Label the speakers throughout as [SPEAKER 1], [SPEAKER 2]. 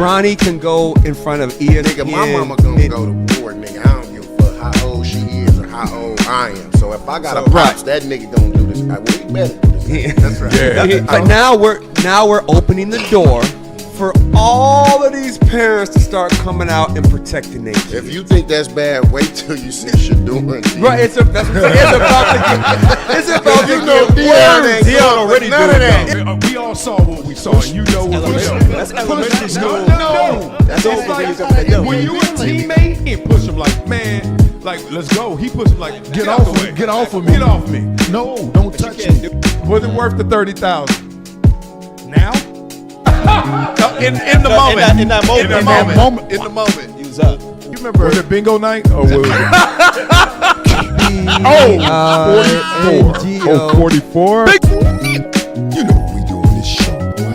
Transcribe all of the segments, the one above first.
[SPEAKER 1] Bronny can go in front of ESPN.
[SPEAKER 2] Nigga, my mama gonna go to war, nigga. I don't give a fuck how old she is or how old I am. So if I got a pops, that nigga gonna do this. Well, he better do this. That's right.
[SPEAKER 1] Yeah. But now we're opening the door for all of these parents to start coming out and protecting their kids.
[SPEAKER 2] If you think that's bad, wait till you see Shador.
[SPEAKER 1] Right, it's about to get worse.
[SPEAKER 3] Dion already doing that. We all saw what we saw, and you know what we saw.
[SPEAKER 4] That's elementary school.
[SPEAKER 3] No.
[SPEAKER 4] That's
[SPEAKER 3] like, when you a teammate, he push him like, man, like, let's go. He push him like, get off of me.
[SPEAKER 5] Get off of me.
[SPEAKER 3] Get off me.
[SPEAKER 5] No, don't touch me.
[SPEAKER 3] Was it worth the $30,000? Now? In the moment.
[SPEAKER 4] In the moment.
[SPEAKER 3] Use up. You remember? Was it bingo night or was it? 44. You know what we do on this show, boy.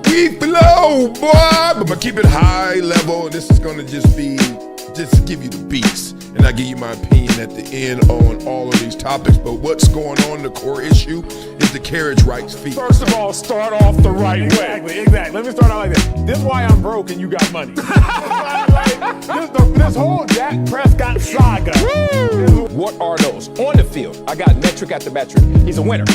[SPEAKER 3] We flow, boy. But I'm gonna keep it high level, and this is gonna just give you the beats. And I give you my opinion at the end on all of these topics. But what's going on, the core issue, is the carriage rights fee.
[SPEAKER 6] First of all, start off the right way. Exactly. Let me start out like this. This is why I'm broke and you got money. This whole Dak Prescott saga.
[SPEAKER 7] What are those? On the field, I got metric after metric. He's a winner.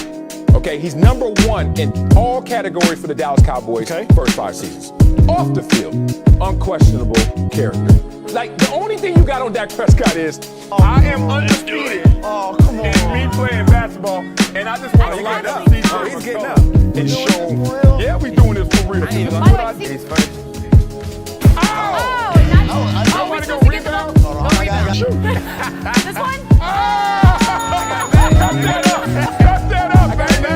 [SPEAKER 7] Okay, he's number one in all categories for the Dallas Cowboys first 5 seasons. Off the field, unquestionable character. Like, the only thing you got on Dak Prescott is, I am undisputed.
[SPEAKER 6] Oh, come on. And me playing basketball, and I just want to line up the CJ.
[SPEAKER 7] He's getting up.
[SPEAKER 6] And show, yeah, we doing this for real.
[SPEAKER 8] He's first.
[SPEAKER 6] Somebody go rebound.
[SPEAKER 8] Shoot. This one?
[SPEAKER 6] Cut that up, baby.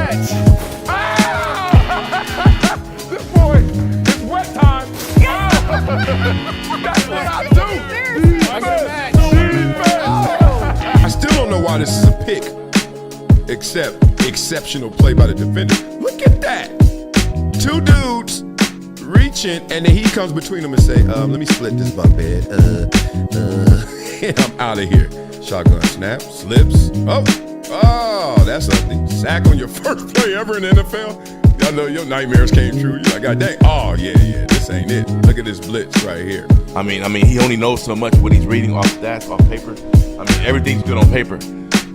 [SPEAKER 6] This boy, it's wet time. That's what I do.
[SPEAKER 3] I still don't know why this is a pick, except exceptional play by the defender. Look at that. 2 dudes reaching, and then he comes between them and say, let me split this bunk bed. And I'm out of here. Shotgun snap, slips. Oh, that's ugly. Sack on your first play ever in the NFL. Y'all know your nightmares came true. You're like, God dang. Oh, yeah, this ain't it. Look at this blitz right here.
[SPEAKER 9] I mean, he only knows so much what he's reading off stats, off paper. I mean, everything's good on paper.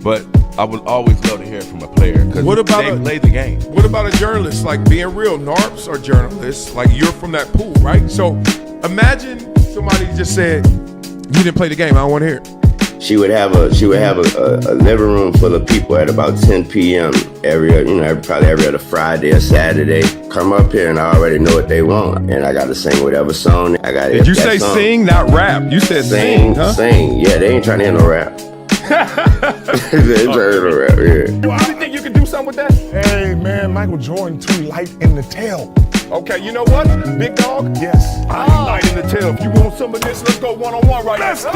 [SPEAKER 9] But I would always love to hear it from a player because they played the game.
[SPEAKER 3] What about a journalist? Like, being real, NARPs are journalists. Like, you're from that pool, right? So imagine somebody just said, you didn't play the game. I don't want to hear it.
[SPEAKER 10] She would have a living room full of people at about 10 p.m. probably every other Friday or Saturday. Come up here and I already know what they want, and I got to sing whatever song.
[SPEAKER 3] Did you say song. Sing, not rap? You said sing, huh?
[SPEAKER 10] Sing. Yeah, they ain't trying to hear no rap. They ain't trying to hear no rap. Yeah.
[SPEAKER 6] You think you can do something with that? Hey man, Michael Jordan too light in the tail.
[SPEAKER 3] Okay, you know what? Big dog?
[SPEAKER 6] Yes.
[SPEAKER 3] I ain't light in the tail. If you want some of this, let's go one-on-one right now.
[SPEAKER 6] Let's get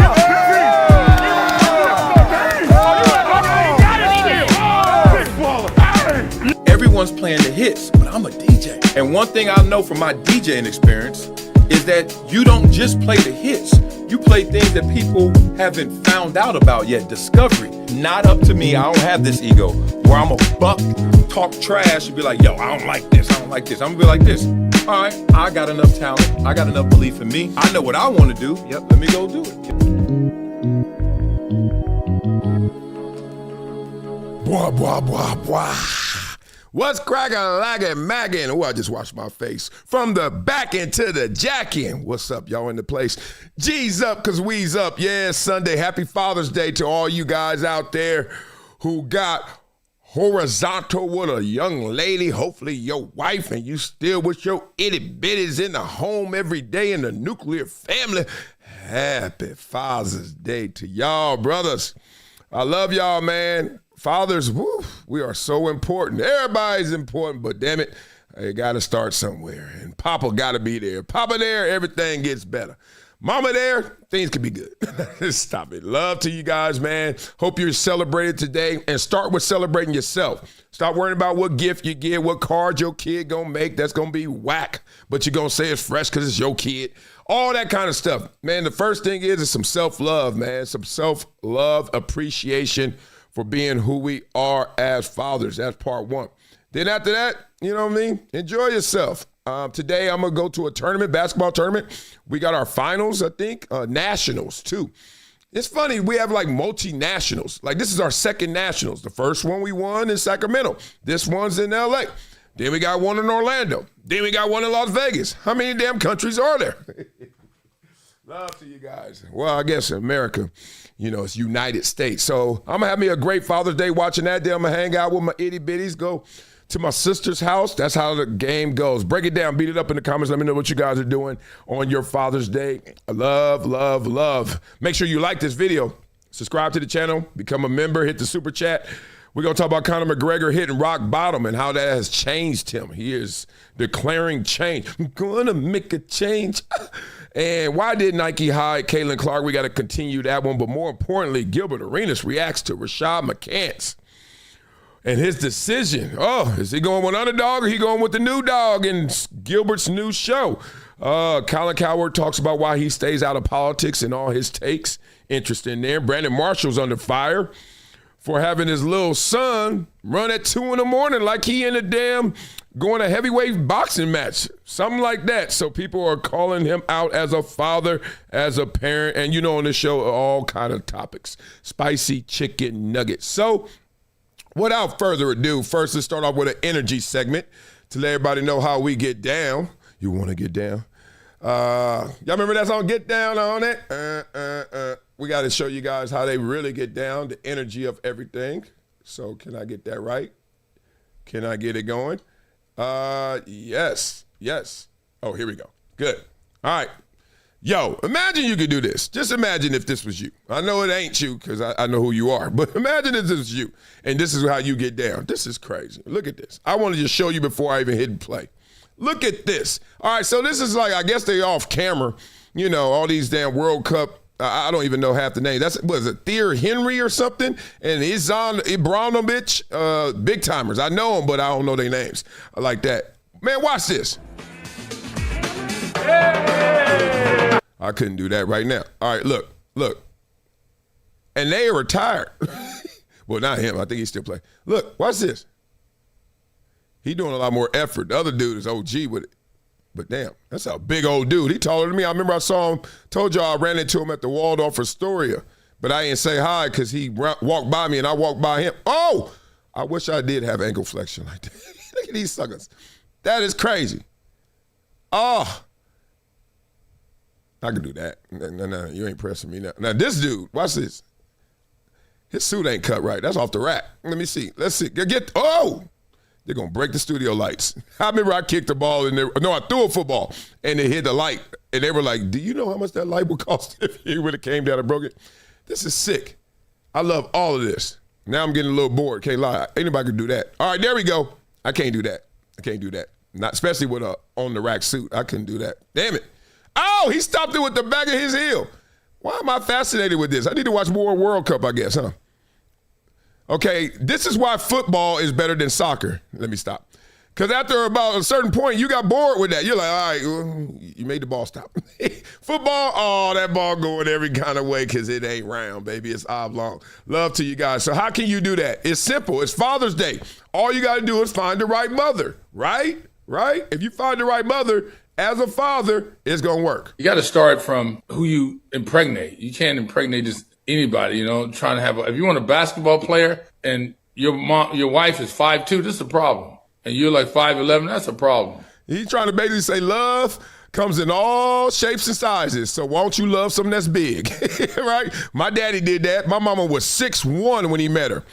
[SPEAKER 11] Everyone's playing the hits, but I'm a DJ. And one thing I know from my DJing experience is that you don't just play the hits. You play things that people haven't found out about yet. Discovery. Not up to me. I don't have this ego where I'm a buck, talk trash, and be like, yo, I don't like this. I'm gonna be like this. All right, I got enough talent. I got enough belief in me. I know what I want to do. Yep, let me go do it.
[SPEAKER 3] Boy. What's crackin', laggin', maggin'? Oh, I just washed my face. From the back into the jackin'. What's up, y'all in the place? G's up, cause we's up. Yeah, Sunday. Happy Father's Day to all you guys out there who got horizontal with a young lady, hopefully your wife, and you still with your itty bitties in the home every day in the nuclear family. Happy Father's Day to y'all, brothers. I love y'all, man. Fathers, woo, we are so important. Everybody's important, but damn it, you got to start somewhere. And Papa got to be there. Papa there, everything gets better. Mama there, things can be good. Stop it. Love to you guys, man. Hope you're celebrated today. And start with celebrating yourself. Stop worrying about what gift you get, what card your kid gonna make. That's gonna be whack. But you're gonna say it's fresh because it's your kid. All that kind of stuff. Man, the first thing is some self-love, man. Some self-love, appreciation for being who we are as fathers. That's part one. Then after that, you know what I mean? Enjoy yourself. Today, I'm going to go to a tournament, basketball tournament. We got our finals, I think, nationals, too. It's funny, we have like multinationals. Like, this is our second nationals. The first one we won in Sacramento. This one's in L.A. Then we got one in Orlando. Then we got one in Las Vegas. How many damn countries are there? Love to you guys. Well, I guess in America, it's United States. So I'm going to have me a great Father's Day watching that. Then I'm going to hang out with my itty bitties, go to my sister's house. That's how the game goes. Break it down. Beat it up in the comments. Let me know what you guys are doing on your Father's Day. Love, love, love. Make sure you like this video. Subscribe to the channel. Become a member. Hit the super chat. We're going to talk about Conor McGregor hitting rock bottom and how that has changed him. He is declaring change. I'm going to make a change. And why did Nike hide Caitlin Clark? We got to continue that one. But more importantly, Gilbert Arenas reacts to Rashad McCants and his decision. Oh, is he going with Underdog or he going with the new dog in Gilbert's new show? Colin Cowherd talks about why he stays out of politics and all his takes. Interesting there. Brandon Marshall's under fire for having his little son run at 2 a.m. like he in a damn going a heavyweight boxing match, something like that. So people are calling him out as a father, as a parent, and on the show, all kind of topics. Spicy chicken nuggets. So without further ado, first let's start off with an energy segment to let everybody know how we get down. You want to get down? Y'all remember that song, Get Down on It? We got to show you guys how they really get down, the energy of everything. So can I get that right? Can I get it going? Yes. Oh, here we go. Good. All right. Yo, imagine you could do this. Just imagine if this was you. I know it ain't you because I know who you are, but imagine if this is you and this is how you get down. This is crazy. Look at this. I want to just show you before I even hit play. Look at this. All right, so this is like, I guess they off camera, all these damn World Cup. I don't even know half the name. Was it Thierry Henry or something? And Izan Ibrahimovic, big timers. I know them, but I don't know their names like that. Man, watch this. Hey! I couldn't do that right now. All right, look. And they are retired. Well, not him. I think he still play. Look, watch this. He doing a lot more effort. The other dude is OG with it. But damn, that's a big old dude. He taller than me. I remember I saw him, told y'all I ran into him at the Waldorf Astoria, but I didn't say hi because he walked by me and I walked by him. Oh, I wish I did have ankle flexion like that. Look at these suckers. That is crazy. Oh, I can do that. No, you ain't pressing me now. Now this dude, watch this. His suit ain't cut right. That's off the rack. Let me see. Let's see. They're going to break the studio lights. I remember I kicked the ball in there. No, I threw a football, and it hit the light. And they were like, do you know how much that light would cost if you would have came down and broke it? This is sick. I love all of this. Now I'm getting a little bored. Can't lie. Anybody can do that. All right, there we go. I can't do that. Not especially with a on-the-rack suit. I couldn't do that. Damn it. Oh, he stopped it with the back of his heel. Why am I fascinated with this? I need to watch more World Cup, I guess, huh? Okay, this is why football is better than soccer. Let me stop. Because after about a certain point, you got bored with that. You're like, all right, well, you made the ball stop. Football, oh, that ball going every kind of way because it ain't round, baby. It's oblong. Love to you guys. So how can you do that? It's simple. It's Father's Day. All you got to do is find the right mother, right? If you find the right mother, as a father, it's going to work.
[SPEAKER 11] You got to start from who you impregnate. You can't impregnate just anybody, trying to have if you want a basketball player and your wife is 5'2", this is a problem. And you're like 5'11", that's a problem.
[SPEAKER 3] He's trying to basically say love comes in all shapes and sizes. So why don't you love something that's big, right? My daddy did that. My mama was 6'1" when he met her.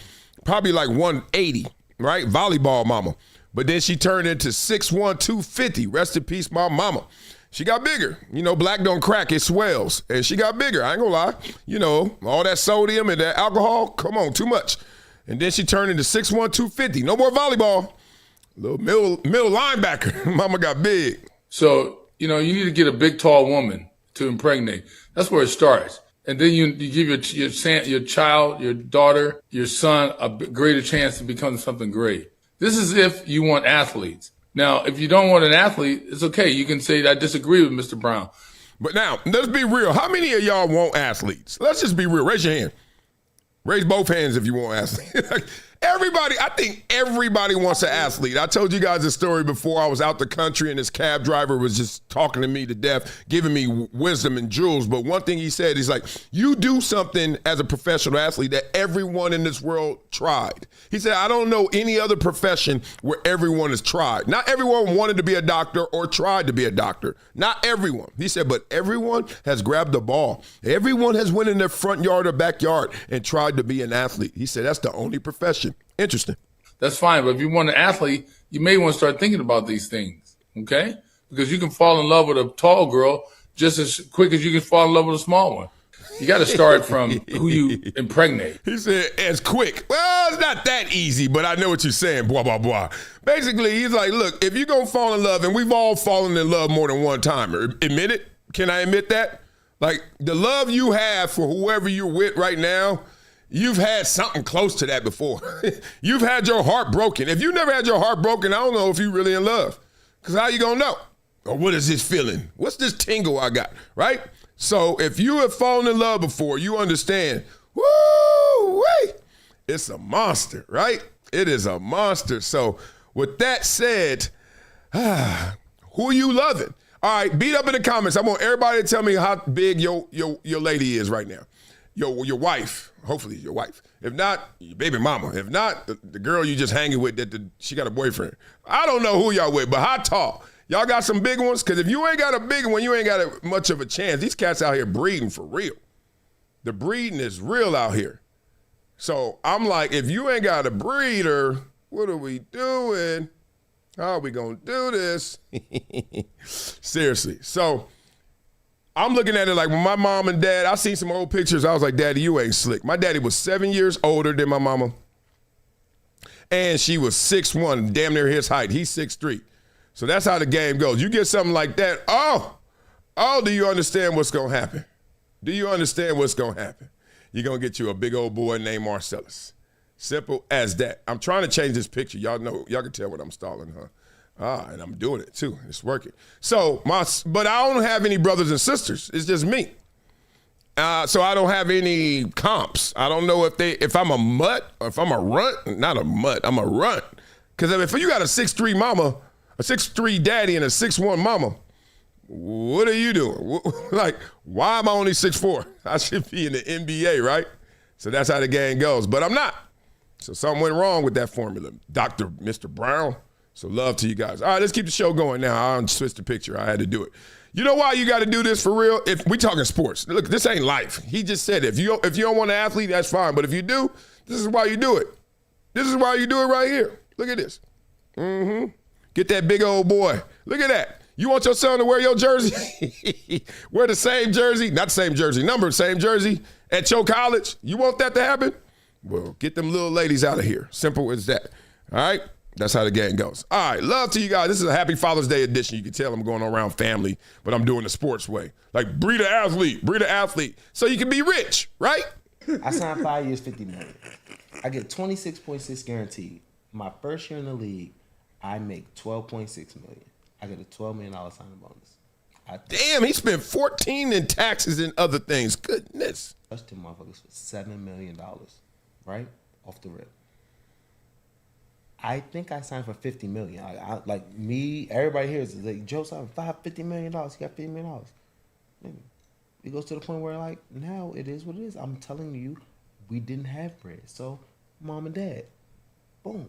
[SPEAKER 3] Probably like 180, right? Volleyball mama. But then she turned into 6'1", 250. Rest in peace, my mama. She got bigger. Black don't crack, it swells. And she got bigger, I ain't gonna lie. All that sodium and that alcohol, come on, too much. And then she turned into 6'1", 250. No more volleyball. Little middle linebacker. Mama got big.
[SPEAKER 11] So, you need to get a big, tall woman to impregnate. That's where it starts. And then you give your child, your daughter, your son a greater chance to become something great. This is if you want athletes. Now, if you don't want an athlete, it's okay. You can say, I disagree with Mr. Brown.
[SPEAKER 3] But now, let's be real. How many of y'all want athletes? Let's just be real. Raise your hand. Raise both hands if you want athletes. I think everybody wants an athlete. I told you guys a story before. I was out the country and this cab driver was just talking to me to death, giving me wisdom and jewels. But one thing he said, he's like, you do something as a professional athlete that everyone in this world tried. He said, I don't know any other profession where everyone has tried. Not everyone wanted to be a doctor or tried to be a doctor. Not everyone. He said, but everyone has grabbed the ball. Everyone has went in their front yard or backyard and tried to be an athlete. He said, that's the only profession. Interesting.
[SPEAKER 5] That's fine, but if you want an athlete, you may want to start thinking about these things, okay? Because you can fall in love with a tall girl just as quick as you can fall in love with a small one. You got to start from who you impregnate.
[SPEAKER 3] He said, as quick. Well, it's not that easy, but I know what you're saying, blah, blah, blah. Basically, he's like, look, if you're going to fall in love, and we've all fallen in love more than one time, admit it? Can I admit that? Like, the love you have for whoever you're with right now, you've had something close to that before. You've had your heart broken. If you never had your heart broken, I don't know if you're really in love. Because how you going to know? Or what is this feeling? What's this tingle I got, right? So if you have fallen in love before, you understand, woo-wee, it's a monster, right? It is a monster. So with that said, who are you loving? All right, beat up in the comments. I want everybody to tell me how big your lady is right now. Your wife, hopefully your wife. If not, your baby mama. If not, the girl you just hanging with, she got a boyfriend. I don't know who y'all with, but how tall? Y'all got some big ones? Because if you ain't got a big one, you ain't got much of a chance. These cats out here breeding for real. The breeding is real out here. So I'm like, if you ain't got a breeder, what are we doing? How are we going to do this? Seriously. So I'm looking at it like when my mom and dad, I seen some old pictures. I was like, Daddy, you ain't slick. My daddy was 7 years older than my mama. And she was 6'1", damn near his height. He's 6'3". So that's how the game goes. You get something like that, do you understand what's going to happen? Do you understand what's going to happen? You're going to get you a big old boy named Marcellus. Simple as that. I'm trying to change this picture. Y'all can tell what I'm stalling, huh? And I'm doing it too. It's working. So, but I don't have any brothers and sisters. It's just me. So I don't have any comps. I don't know if I'm a mutt or if I'm a runt. Not a mutt, I'm a runt. Because if you got a 6'3" mama, a 6'3" daddy and a 6'1" mama, what are you doing? Like, why am I only 6'4"? I should be in the NBA, right? So that's how the game goes. But I'm not. So something went wrong with that formula. Mr. Brown. So love to you guys. All right, let's keep the show going now. I'll switch the picture. I had to do it. You know why you got to do this for real? If we talking sports, look, this ain't life. He just said it. If you don't want an athlete, that's fine. But if you do, this is why you do it. This is why you do it right here. Look at this. Get that big old boy. Look at that. You want your son to wear your jersey? Wear the same jersey, not the same jersey number, same jersey at your college? You want that to happen? Well, get them little ladies out of here. Simple as that. All right? That's how the game goes. All right, love to you guys. This is a happy Father's Day edition. You can tell I'm going around family, but I'm doing the sports way. Like, breed an athlete, so you can be rich, right?
[SPEAKER 12] I signed 5 years, $50 million. I get 26.6 guaranteed. My first year in the league, I make $12.6 million. I get a $12 million signing bonus.
[SPEAKER 3] Damn, he spent 14 in taxes and other things. Goodness.
[SPEAKER 12] Touched them motherfuckers for $7 million, right? Off the rip. I think I signed for $50 million. Like me, everybody here is like, Joe signed $50 million. He got $50 million. It goes to the point where, like, now it is what it is. I'm telling you, we didn't have bread. So, mom and dad, boom,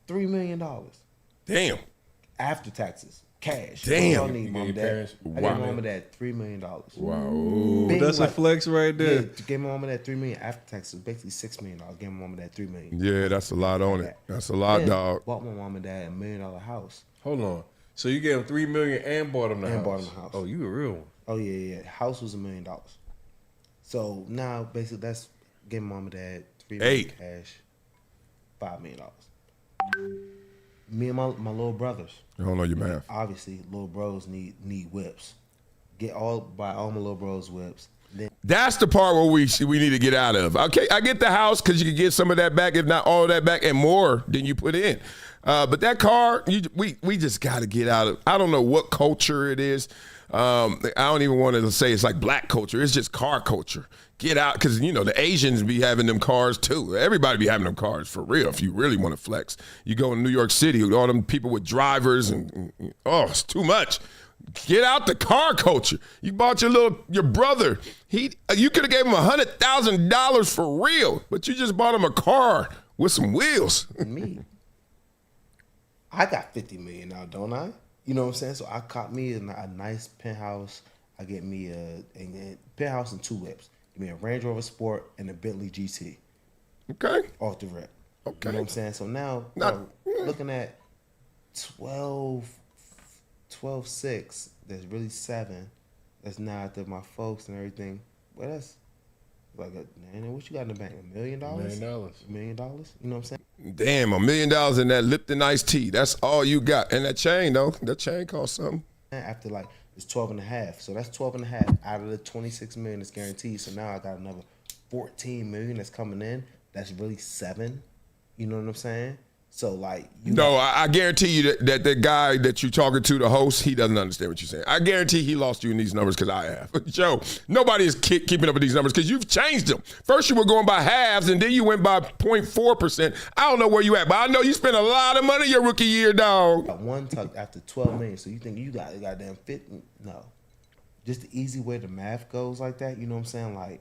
[SPEAKER 12] $3 million.
[SPEAKER 3] Damn.
[SPEAKER 12] After taxes, cash.
[SPEAKER 3] Damn.
[SPEAKER 12] Y'all need mom and dad. I gave mom and dad $3 million.
[SPEAKER 3] Wow.
[SPEAKER 1] Big, that's a flex right there.
[SPEAKER 12] Yeah, gave my mom and dad $3 million after taxes, basically $6 million. Gave my mom and dad $3 million.
[SPEAKER 3] Yeah, that's a lot on it. That's a lot, dog.
[SPEAKER 12] Bought my mom and dad $1 million house.
[SPEAKER 1] Hold on. So you gave him $3 million and bought him the house.
[SPEAKER 12] Bought him the house.
[SPEAKER 1] Oh, you a real one.
[SPEAKER 12] Oh yeah. House was $1 million. So now basically that's giving mom and dad $3 million cash, $5 million. Me and my little brothers.
[SPEAKER 3] I don't know your math.
[SPEAKER 12] Obviously, little bros need whips. Buy all my little bros whips.
[SPEAKER 3] That's the part where we need to get out of. Okay, I get the house because you can get some of that back, if not all of that back, and more than you put in. But that car, we just got to get out of. I don't know what culture it is. I don't even want to say it's like black culture. It's just car culture. Get out, because the Asians be having them cars too. Everybody be having them cars for real. If you really want to flex, you go in New York City with all them people with drivers, and it's too much. Get out the car culture. You bought your brother. You could have gave him $100,000 for real, but you just bought him a car with some wheels.
[SPEAKER 12] Me, I got $50 million now, don't I? You know what I'm saying? So I caught me a nice penthouse. I get me a penthouse and 2 whips. Give me a Range Rover Sport and a Bentley GT.
[SPEAKER 3] Okay.
[SPEAKER 12] Off the rip.
[SPEAKER 3] Okay.
[SPEAKER 12] You know what I'm saying? So now, looking at 12.6, there's really 7. That's now after my folks and everything. Well, that's like man, what you got in the bank? $1 million? $1 million. $1 million? You know what I'm saying?
[SPEAKER 3] Damn, $1 million in that Lipton iced tea. That's all you got. And that chain, though. That chain costs something.
[SPEAKER 12] After it's 12.5. So that's 12.5 out of the 26 million that's guaranteed. So now I got another 14 million that's coming in. That's really 7. You know what I'm saying? So I guarantee you that the guy that you're talking to, the host, he doesn't understand what you're saying. I guarantee he lost you in these numbers because I have. Joe, nobody is keeping up with these numbers because you've changed them. First you were going by halves and then you went by 0.4%. I don't know where you at, but I know you spent a lot of money your rookie year, dog. One tuck after 12 million. So you think you got a goddamn fit? No. Just the easy way the math goes like that, you know what I'm saying? I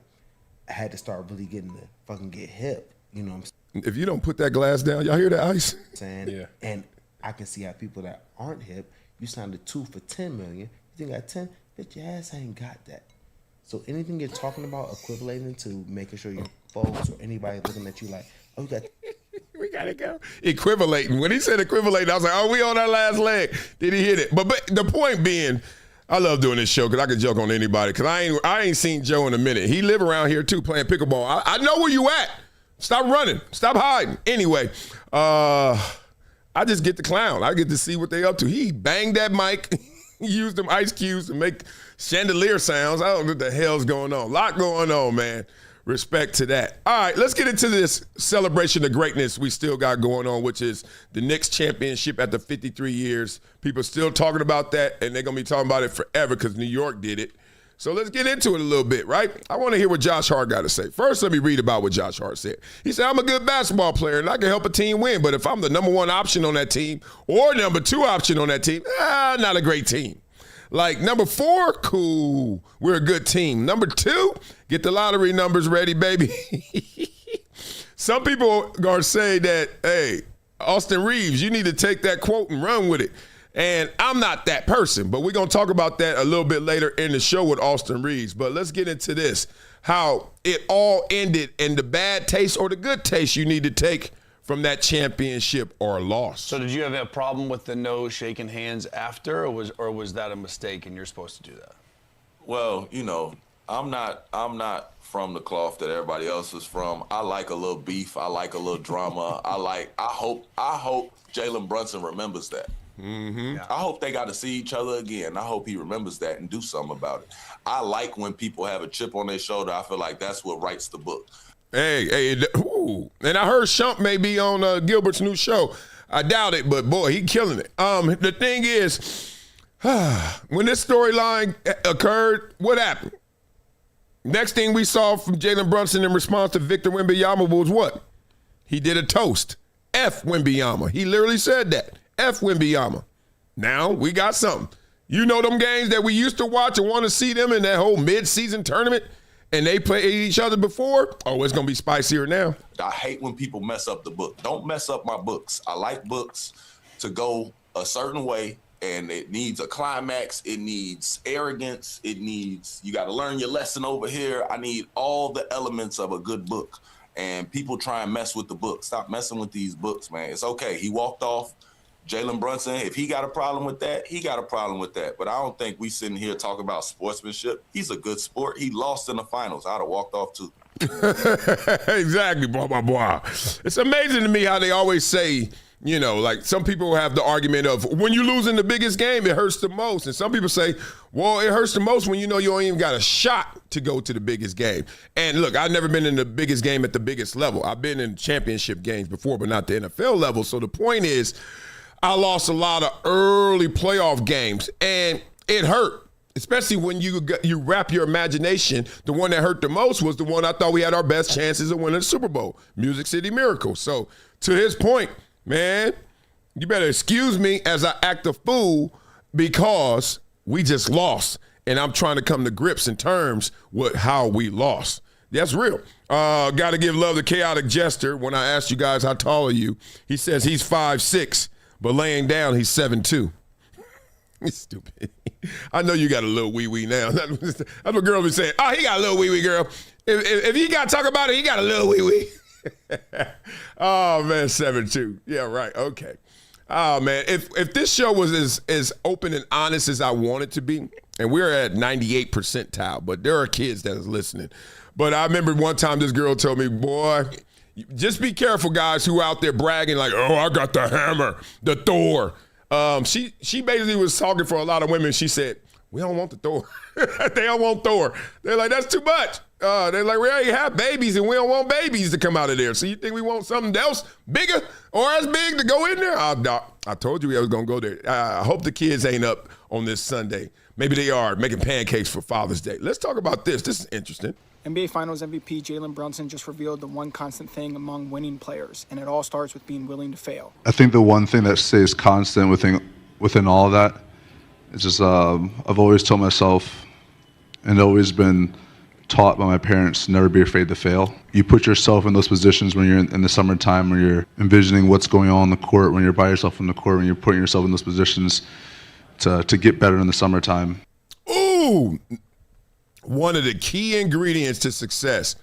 [SPEAKER 12] had to start really getting to fucking get hip, you know what I'm saying?
[SPEAKER 3] If you don't put that glass down, y'all hear that ice?
[SPEAKER 12] Yeah. And I can see how people that aren't hip, you signed a 2 for 10 million. You think got 10? Bitch, your ass ain't got that. So anything you're talking about equivalating to making sure your folks or anybody looking at you like, oh, you got.
[SPEAKER 3] We gotta go. Equivalating. When he said equivalating, I was like, oh, we on our last leg. Did he hit it? But the point being, I love doing this show because I can joke on anybody. Because I ain't seen Joe in a minute. He live around here too, playing pickleball. I know where you at. Stop running. Stop hiding. Anyway, I just get the clown. I get to see what they up to. He banged that mic. He used them ice cubes to make chandelier sounds. I don't know what the hell's going on. A lot going on, man. Respect to that. All right, let's get into this celebration of greatness we still got going on, which is the Knicks championship after 53 years. People still talking about that, and they're going to be talking about it forever because New York did it. So let's get into it a little bit, right? I want to hear what Josh Hart got to say. First, let me read about what Josh Hart said. He said, I'm a good basketball player, and I can help a team win, but if I'm the number 1 option on that team or number 2 option on that team, not a great team. Number 4, cool, we're a good team. Number 2, get the lottery numbers ready, baby. Some people are going to say that, hey, Austin Reeves, you need to take that quote and run with it. And I'm not that person, but we're going to talk about that a little bit later in the show with Austin Reeves. But let's get into this, how it all ended and the bad taste or the good taste you need to take from that championship or loss.
[SPEAKER 13] So did you have a problem with the no shaking hands after, or was that a mistake and you're supposed to do that?
[SPEAKER 14] Well, I'm not from the cloth that everybody else is from. I like a little beef. I like a little drama. I hope Jaylen Brunson remembers that.
[SPEAKER 3] Mm-hmm.
[SPEAKER 14] I hope they got to see each other again. I hope he remembers that and do something about it. I like when people have a chip on their shoulder. I feel like that's what writes the book.
[SPEAKER 3] Hey, ooh. And I heard Sharpe may be on Gilbert's new show. I doubt it, but boy, he killing it. The thing is, when this storyline occurred, what happened? Next thing we saw from Jaylen Brunson in response to Victor Wembanyama was what? He did a toast. F Wembanyama. He literally said that. F Wembanyama. Now we got something. You know them games that we used to watch and want to see them in that whole mid-season tournament and they play each other before? Oh, it's going to be spicier now.
[SPEAKER 14] I hate when people mess up the book. Don't mess up my books. I like books to go a certain way, and it needs a climax. It needs arrogance. You got to learn your lesson over here. I need all the elements of a good book. And people try and mess with the book. Stop messing with these books, man. It's okay. He walked off. Jaylen Brunson, if he got a problem with that, he got a problem with that. But I don't think we sitting here talking about sportsmanship. He's a good sport. He lost in the finals. I'd have walked off too.
[SPEAKER 3] Exactly, blah, blah, blah. It's amazing to me how they always say You know, like some people have the argument of when you lose in the biggest game, it hurts the most. And some people say, well, it hurts the most when you know you don't even got a shot to go to the biggest game. And look, I've never been in the biggest game at the biggest level. I've been in championship games before, but not the NFL level. So the point is, I lost a lot of early playoff games, and it hurt. Especially when you wrap your imagination, the one that hurt the most was the one I thought we had our best chances of winning the Super Bowl, Music City Miracle. So to his point, man, you better excuse me as I act a fool because we just lost. And I'm trying to come to grips in terms with how we lost. That's real. Got to give love to Chaotic Jester. When I asked you guys how tall are you, he says he's 5'6", but laying down he's 7'2". He's stupid. I know you got a little wee-wee now. That's what girls be saying. Oh, he got a little wee-wee, girl. If he got to talk about it, he got a little wee-wee. Oh, man, 7'2". Yeah, right. Okay. Oh, man, if this show was as open and honest as I want it to be, and we're at 98 percentile, but there are kids that is listening. But I remember one time this girl told me, boy, just be careful, guys, who out there bragging like, oh, I got the hammer, the Thor. She basically was talking for a lot of women. She said, we don't want the Thor. They don't want Thor. They're like, that's too much. They're like, we already have babies and we don't want babies to come out of there. So you think we want something else bigger or as big to go in there? I told you I was going to go there. I hope the kids ain't up on this Sunday. Maybe they are making pancakes for Father's Day. Let's talk about this. This is interesting.
[SPEAKER 15] NBA Finals MVP Jaylen Brunson just revealed the one constant thing among winning players, and it all starts with being willing to fail.
[SPEAKER 16] I think the one thing that stays constant within all of that is just I've always told myself and always been taught by my parents, never be afraid to fail. You put yourself in those positions when you're in the summertime, when you're envisioning what's going on the court, when you're by yourself in the court, when you're putting yourself in those positions to get better in the summertime.
[SPEAKER 3] Ooh! One of the key ingredients to success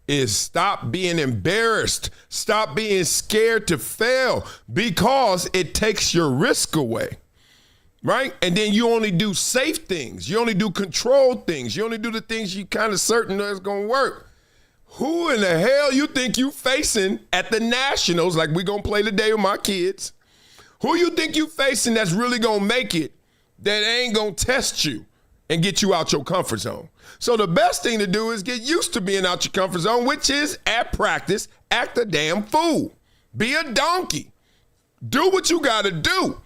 [SPEAKER 3] is stop being embarrassed. Stop being scared to fail because it takes your risk away, right? And then you only do safe things. You only do controlled things. You only do the things you kind of certain that's going to work. Who in the hell you think you facing at the Nationals, like we going to play today with my kids? Who you think you facing that's really going to make it, that ain't going to test you and get you out your comfort zone? So the best thing to do is get used to being out your comfort zone, which is at practice, act a damn fool. Be a donkey. Do what you got to do.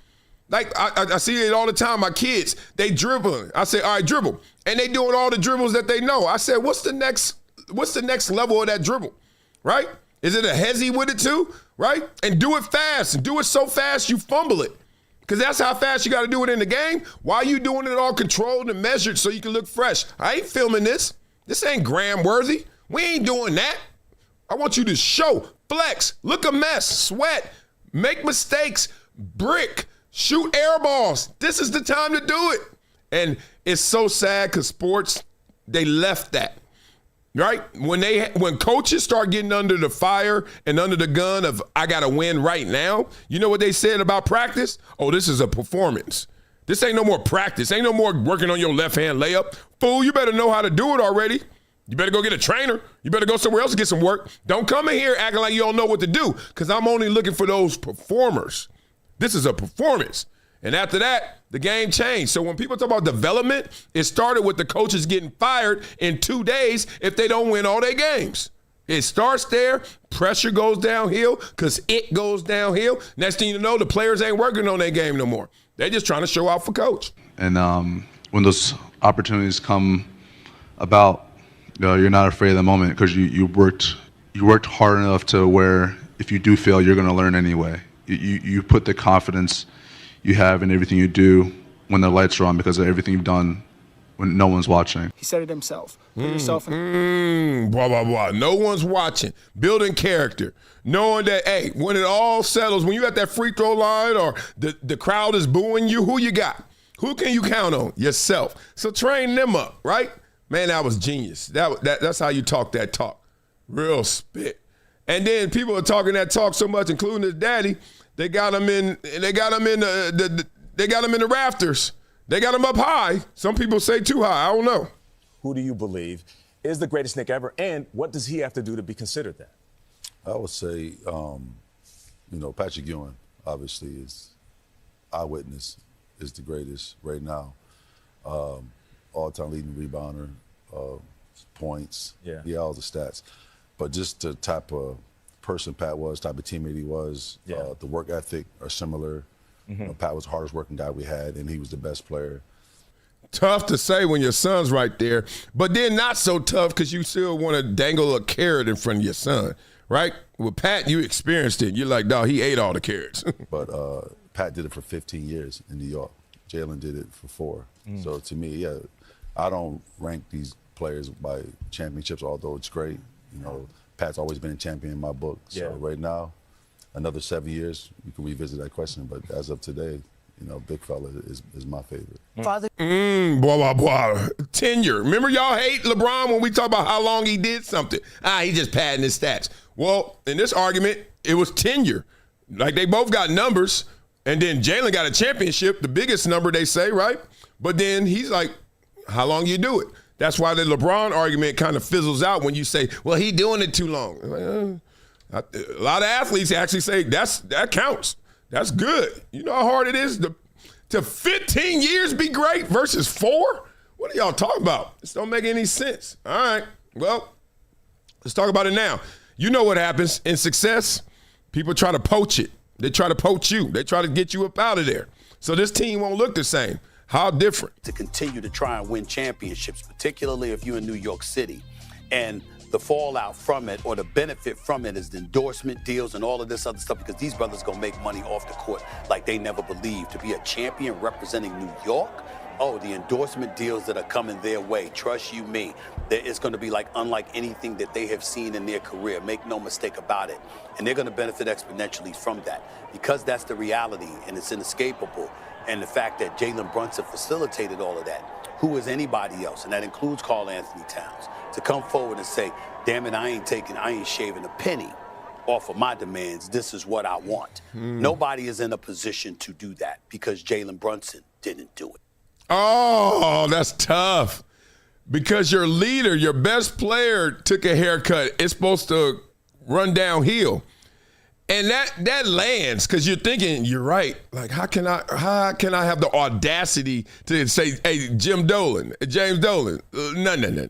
[SPEAKER 3] Like I see it all the time. My kids, they dribbling. I say, all right, dribble. And they doing all the dribbles that they know. I said, what's the next level of that dribble, right? Is it a hezzy with it too, right? And do it fast and do it so fast you fumble it. Because that's how fast you got to do it in the game. Why are you doing it all controlled and measured so you can look fresh? I ain't filming this. This ain't gram worthy. We ain't doing that. I want you to show, flex, look a mess, sweat, make mistakes, brick, shoot air balls. This is the time to do it. And it's so sad because sports, they left that. Right? When coaches start getting under the fire and under the gun of I got to win right now, you know what they said about practice? Oh, this is a performance. This ain't no more practice. Ain't no more working on your left-hand layup. Fool, you better know how to do it already. You better go get a trainer. You better go somewhere else to get some work. Don't come in here acting like you don't know what to do because I'm only looking for those performers. This is a performance. And after that, the game changed. So when people talk about development, it started with the coaches getting fired in 2 days if they don't win all their games. It starts there. Pressure goes downhill because it goes downhill. Next thing you know, the players ain't working on their game no more. They're just trying to show out for coach.
[SPEAKER 16] And when those opportunities come about, you're not afraid of the moment because you worked hard enough to where if you do fail, you're going to learn anyway. You put the confidence you have in everything you do when the lights are on because of everything you've done when no one's watching.
[SPEAKER 15] He said it himself. Put yourself in.
[SPEAKER 3] Blah, blah, blah. No one's watching. Building character. Knowing that, hey, when it all settles, when you at that free throw line or the crowd is booing you, who you got? Who can you count on? Yourself. So train them up, right? Man, that was genius. That's how you talk that talk. Real spit. And then people are talking that talk so much, including his daddy, they got him in the rafters. They got him up high. Some people say too high. I don't know.
[SPEAKER 17] Who do you believe is the greatest Knick ever, and what does he have to do to be considered that?
[SPEAKER 18] I would say, Patrick Ewing. obviously, is Eyewitness is the greatest right now. All-time leading rebounder, points, all the stats. But just the type of person Pat was, type of teammate he was, the work ethic are similar. You know, Pat was the hardest working guy we had, and he was the best player.
[SPEAKER 3] Tough to say when your son's right there, but then not so tough because you still want to dangle a carrot in front of your son, right? With Pat, you experienced it. You're like, dog, he ate all the carrots.
[SPEAKER 18] But Pat did it for 15 years in New York. Jaylen did it for 4. So to me, I don't rank these players by championships, although it's great. You know, Pat's always been a champion in my book. So right now, another 7 years, we can revisit that question. But as of today, you know, big fella is my favorite.
[SPEAKER 3] Father. Tenure. Remember y'all hate LeBron when we talk about how long he did something. He just padding his stats. Well, in this argument, it was tenure. Like they both got numbers, and then Jaylen got a championship, the biggest number they say, right? But then he's like, how long you do it? That's why the LeBron argument kind of fizzles out when you say, well, he doing it too long. A lot of athletes actually say that counts. That's good. You know how hard it is to 15 years be great versus 4? What are y'all talking about? This don't make any sense. All right, well, let's talk about it now. You know what happens in success? People try to poach it. They try to poach you. They try to get you up out of there. So this team won't look the same. How different?
[SPEAKER 19] To continue to try and win championships, particularly if you're in New York City. And the fallout from it or the benefit from it is the endorsement deals and all of this other stuff, because these brothers gonna make money off the court like they never believed. To be a champion representing New York, the endorsement deals that are coming their way, trust you me, it's gonna be like unlike anything that they have seen in their career. Make no mistake about it. And they're gonna benefit exponentially from that, because that's the reality and it's inescapable. And the fact that Jaylen Brunson facilitated all of that, who is anybody else, and that includes Karl-Anthony Towns, to come forward and say, damn it, I ain't shaving a penny off of my demands. This is what I want. Nobody is in a position to do that because Jaylen Brunson didn't do it.
[SPEAKER 3] Oh, that's tough. Because your leader, your best player took a haircut. It's supposed to run downhill. And that lands because you're thinking, you're right. Like, how can I have the audacity to say, hey, James Dolan? No.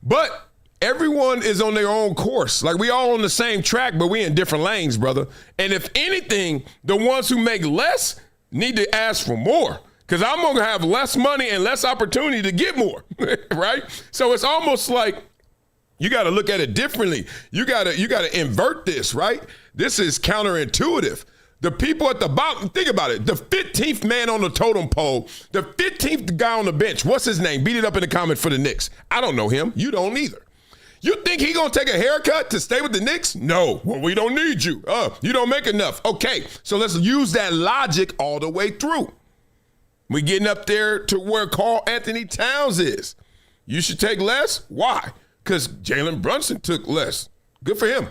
[SPEAKER 3] But everyone is on their own course. Like, we all on the same track, but we in different lanes, brother. And if anything, the ones who make less need to ask for more, because I'm going to have less money and less opportunity to get more, right? So it's almost like you got to look at it differently. You got to invert this, right? This is counterintuitive. The people at the bottom, think about it. The 15th man on the totem pole, the 15th guy on the bench, what's his name? Beat it up in the comments for the Knicks. I don't know him. You don't either. You think he gonna take a haircut to stay with the Knicks? No. Well, we don't need you. You don't make enough. Okay, so let's use that logic all the way through. We getting up there to where Karl-Anthony Towns is. You should take less. Why? Because Jaylen Brunson took less. Good for him.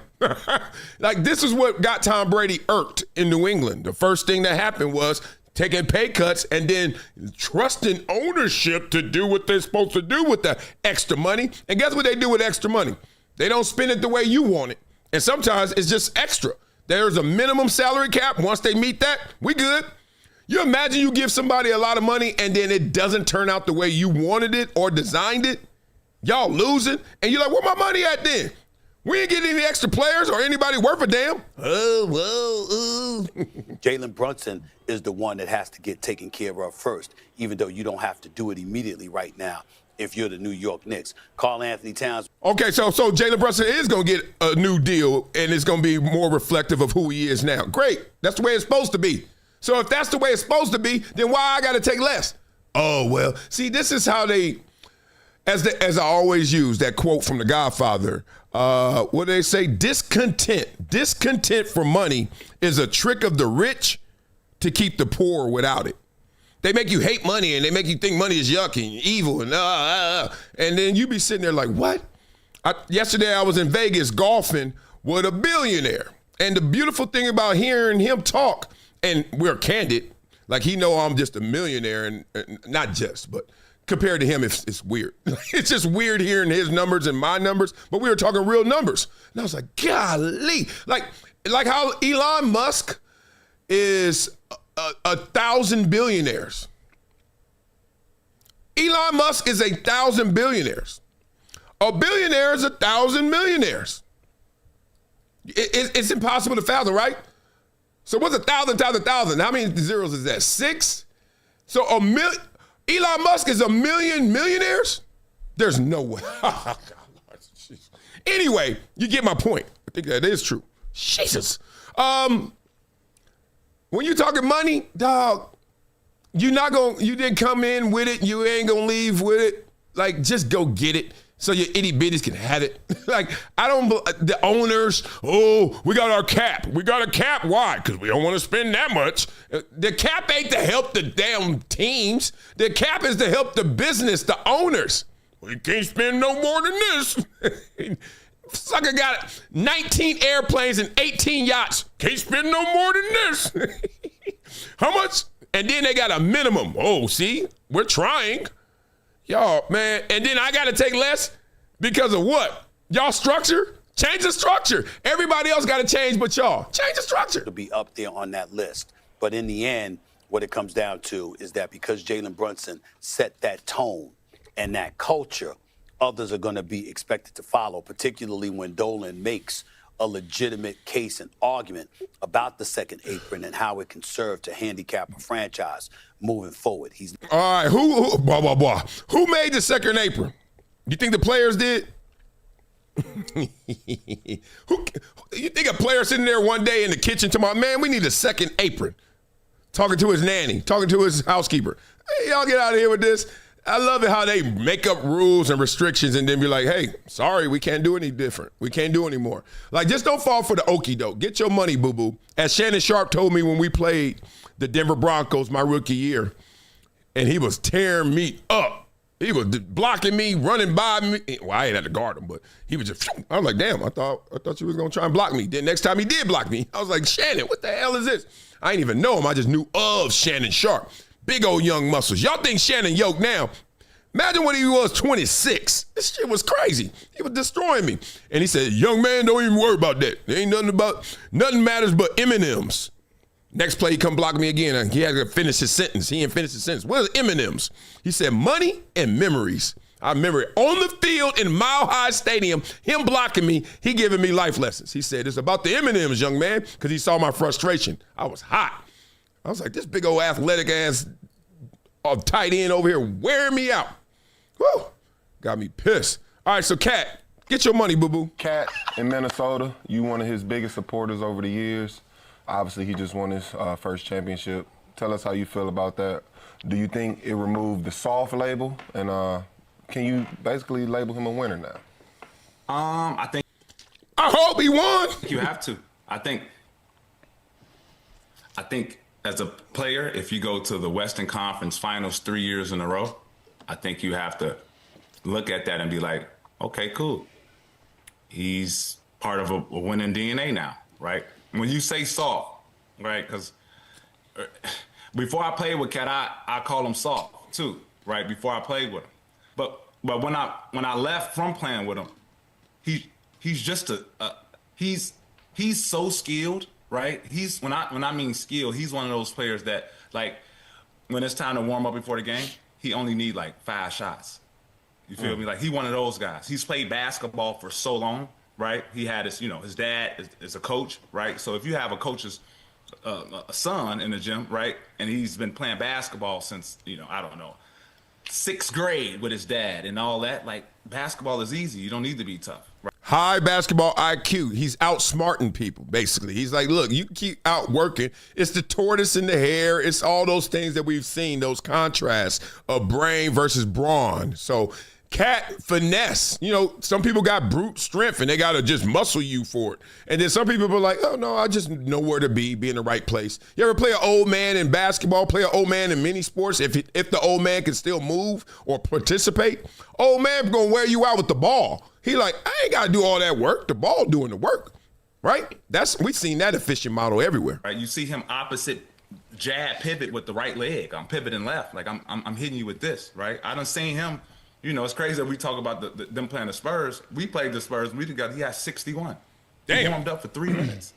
[SPEAKER 3] Like, this is what got Tom Brady irked in New England. The first thing that happened was taking pay cuts and then trusting ownership to do what they're supposed to do with the extra money. And guess what they do with extra money? They don't spend it the way you want it. And sometimes it's just extra. There's a minimum salary cap. Once they meet that, we good. You imagine you give somebody a lot of money and then it doesn't turn out the way you wanted it or designed it? Y'all losing. And you're like, where my money at then? We ain't getting any extra players or anybody worth a damn.
[SPEAKER 19] Jaylen Brunson is the one that has to get taken care of first, even though you don't have to do it immediately right now if you're the New York Knicks. Karl-Anthony Towns.
[SPEAKER 3] Okay, so Jaylen Brunson is going to get a new deal, and it's going to be more reflective of who he is now. Great. That's the way it's supposed to be. So if that's the way it's supposed to be, then why I got to take less? Oh, well, see, this is how they, as I always use that quote from The Godfather, what do they say? Discontent for money is a trick of the rich to keep the poor without it. They make you hate money and they make you think money is yuck and evil and then you be sitting there like, what? Yesterday I was in Vegas golfing with a billionaire, and the beautiful thing about hearing him talk, and we're candid, like he know I'm just a millionaire and not just, but compared to him, it's weird. It's just weird hearing his numbers and my numbers, but we were talking real numbers. And I was like, golly, like how Elon Musk, is 1,000 billionaires. Elon Musk is 1,000 billionaires. A billionaire is 1,000 millionaires. It's impossible to fathom, right? So what's 1,000 times 1,000? How many zeros is that? 6? So Elon Musk is 1 million millionaires? There's no way. Anyway, you get my point. I think that is true. Jesus. When you talking money, dog, you didn't come in with it. You ain't gonna leave with it. Like, just go get it so your itty bitties can have it. Like, the owners, we got our cap. We got a cap. Why? Because we don't want to spend that much. The cap ain't to help the damn teams. The cap is to help the business, the owners. We can't spend no more than this. Sucker got 19 airplanes and 18 yachts. Can't spend no more than this. How much? And then they got a minimum. Oh, see, we're trying. Y'all, man. And then I got to take less because of what? Y'all structure? Change the structure. Everybody else got to change but y'all. Change the structure.
[SPEAKER 19] To be up there on that list. But in the end, what it comes down to is that because Jaylen Brunson set that tone and that culture, others are going to be expected to follow, particularly when Dolan makes a legitimate case and argument about the second apron and how it can serve to handicap a franchise moving forward.
[SPEAKER 3] All right, who made the second apron? You think the players did? You think a player sitting there one day in the kitchen talking about, man, we need a second apron? Talking to his nanny, talking to his housekeeper. Hey, y'all get out of here with this. I love it how they make up rules and restrictions and then be like, hey, sorry, we can't do any different. We can't do any more. Like, just don't fall for the okie doke. Get your money, boo-boo. As Shannon Sharpe told me when we played the Denver Broncos my rookie year, and he was tearing me up. He was blocking me, running by me. Well, I ain't had to guard him, but he was just, I was like, damn, I thought you was going to try and block me. Then next time he did block me, I was like, Shannon, what the hell is this? I ain't even know him. I just knew of Shannon Sharpe. Big old young muscles. Y'all think Shannon yoked now. Imagine when he was 26. This shit was crazy. He was destroying me. And he said, young man, don't even worry about that. There ain't nothing matters but M&Ms. Next play, he come block me again. He had to finish his sentence. He didn't finish his sentence. What is M&Ms? He said, money and memories. I remember it on the field in Mile High Stadium, him blocking me, he giving me life lessons. He said, it's about the M&Ms, young man, because he saw my frustration. I was hot. I was like, this big old athletic ass tight end over here wearing me out. Woo! Got me pissed. All right, so Cat, get your money, boo-boo.
[SPEAKER 20] Cat in Minnesota, you one of his biggest supporters over the years. Obviously, he just won his first championship. Tell us how you feel about that. Do you think it removed the soft label? And can you basically label him a winner now?
[SPEAKER 3] I hope he won.
[SPEAKER 21] You have to. I think as a player, if you go to the Western Conference Finals 3 years in a row, I think you have to look at that and be like, okay, cool. He's part of a winning DNA now, right? When you say soft, right? Because before I played with Cat, I call him soft too, right? Before I played with him, but when I left from playing with him, he's just he's so skilled, right? He's when I mean skill, he's one of those players that, like, when it's time to warm up before the game, he only need like 5 shots. You feel me? Like, he one of those guys. He's played basketball for so long, right? He had his dad is a coach, right? So if you have a coach's a son in the gym, right, and he's been playing basketball since, I don't know, 6th grade with his dad and all that, like, basketball is easy. You don't need to be tough, right?
[SPEAKER 3] High basketball IQ. He's outsmarting people, basically. He's like, look, you keep outworking. It's the tortoise in the hare. It's all those things that we've seen, those contrasts of brain versus brawn. So Cat finesse. Some people got brute strength and they got to just muscle you for it. And then some people are like, oh, no, I just know where to be in the right place. You ever play an old man in basketball, play an old man in many sports? If the old man can still move or participate, old man going to wear you out with the ball. He like, I ain't got to do all that work. The ball doing the work, right? We've seen that efficient model everywhere.
[SPEAKER 21] Right. You see him opposite jab pivot with the right leg. I'm pivoting left. Like, I'm hitting you with this, right? I done seen him. It's crazy that we talk about them playing the Spurs. We played the Spurs. He had 61. Damn. He warmed up for 3 minutes.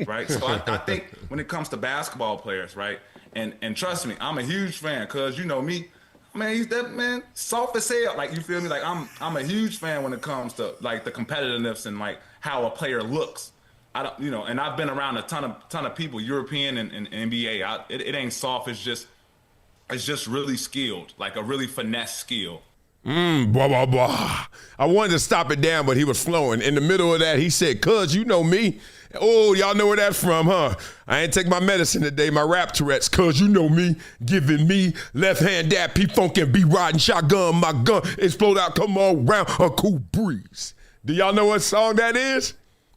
[SPEAKER 21] right? So I think when it comes to basketball players, right, and trust me, I'm a huge fan because you know me, man, he's that man soft as hell. Like you feel me? Like I'm a huge fan when it comes to like the competitiveness and like how a player looks. I don't, you know, and I've been around a ton of people, European and NBA. It ain't soft. It's just really skilled, like a really finesse skill.
[SPEAKER 3] Blah, blah, blah. I wanted to stop it down, but he was flowing. In the middle of that, he said, cuz, you know me. Oh, y'all know where that's from, huh? I ain't take my medicine today, my rap Tourette's, cuz you know me. Giving me left hand dap, P-Funk and be riding shotgun. My gun explode out, come all round, a cool breeze. Do y'all know what song that is?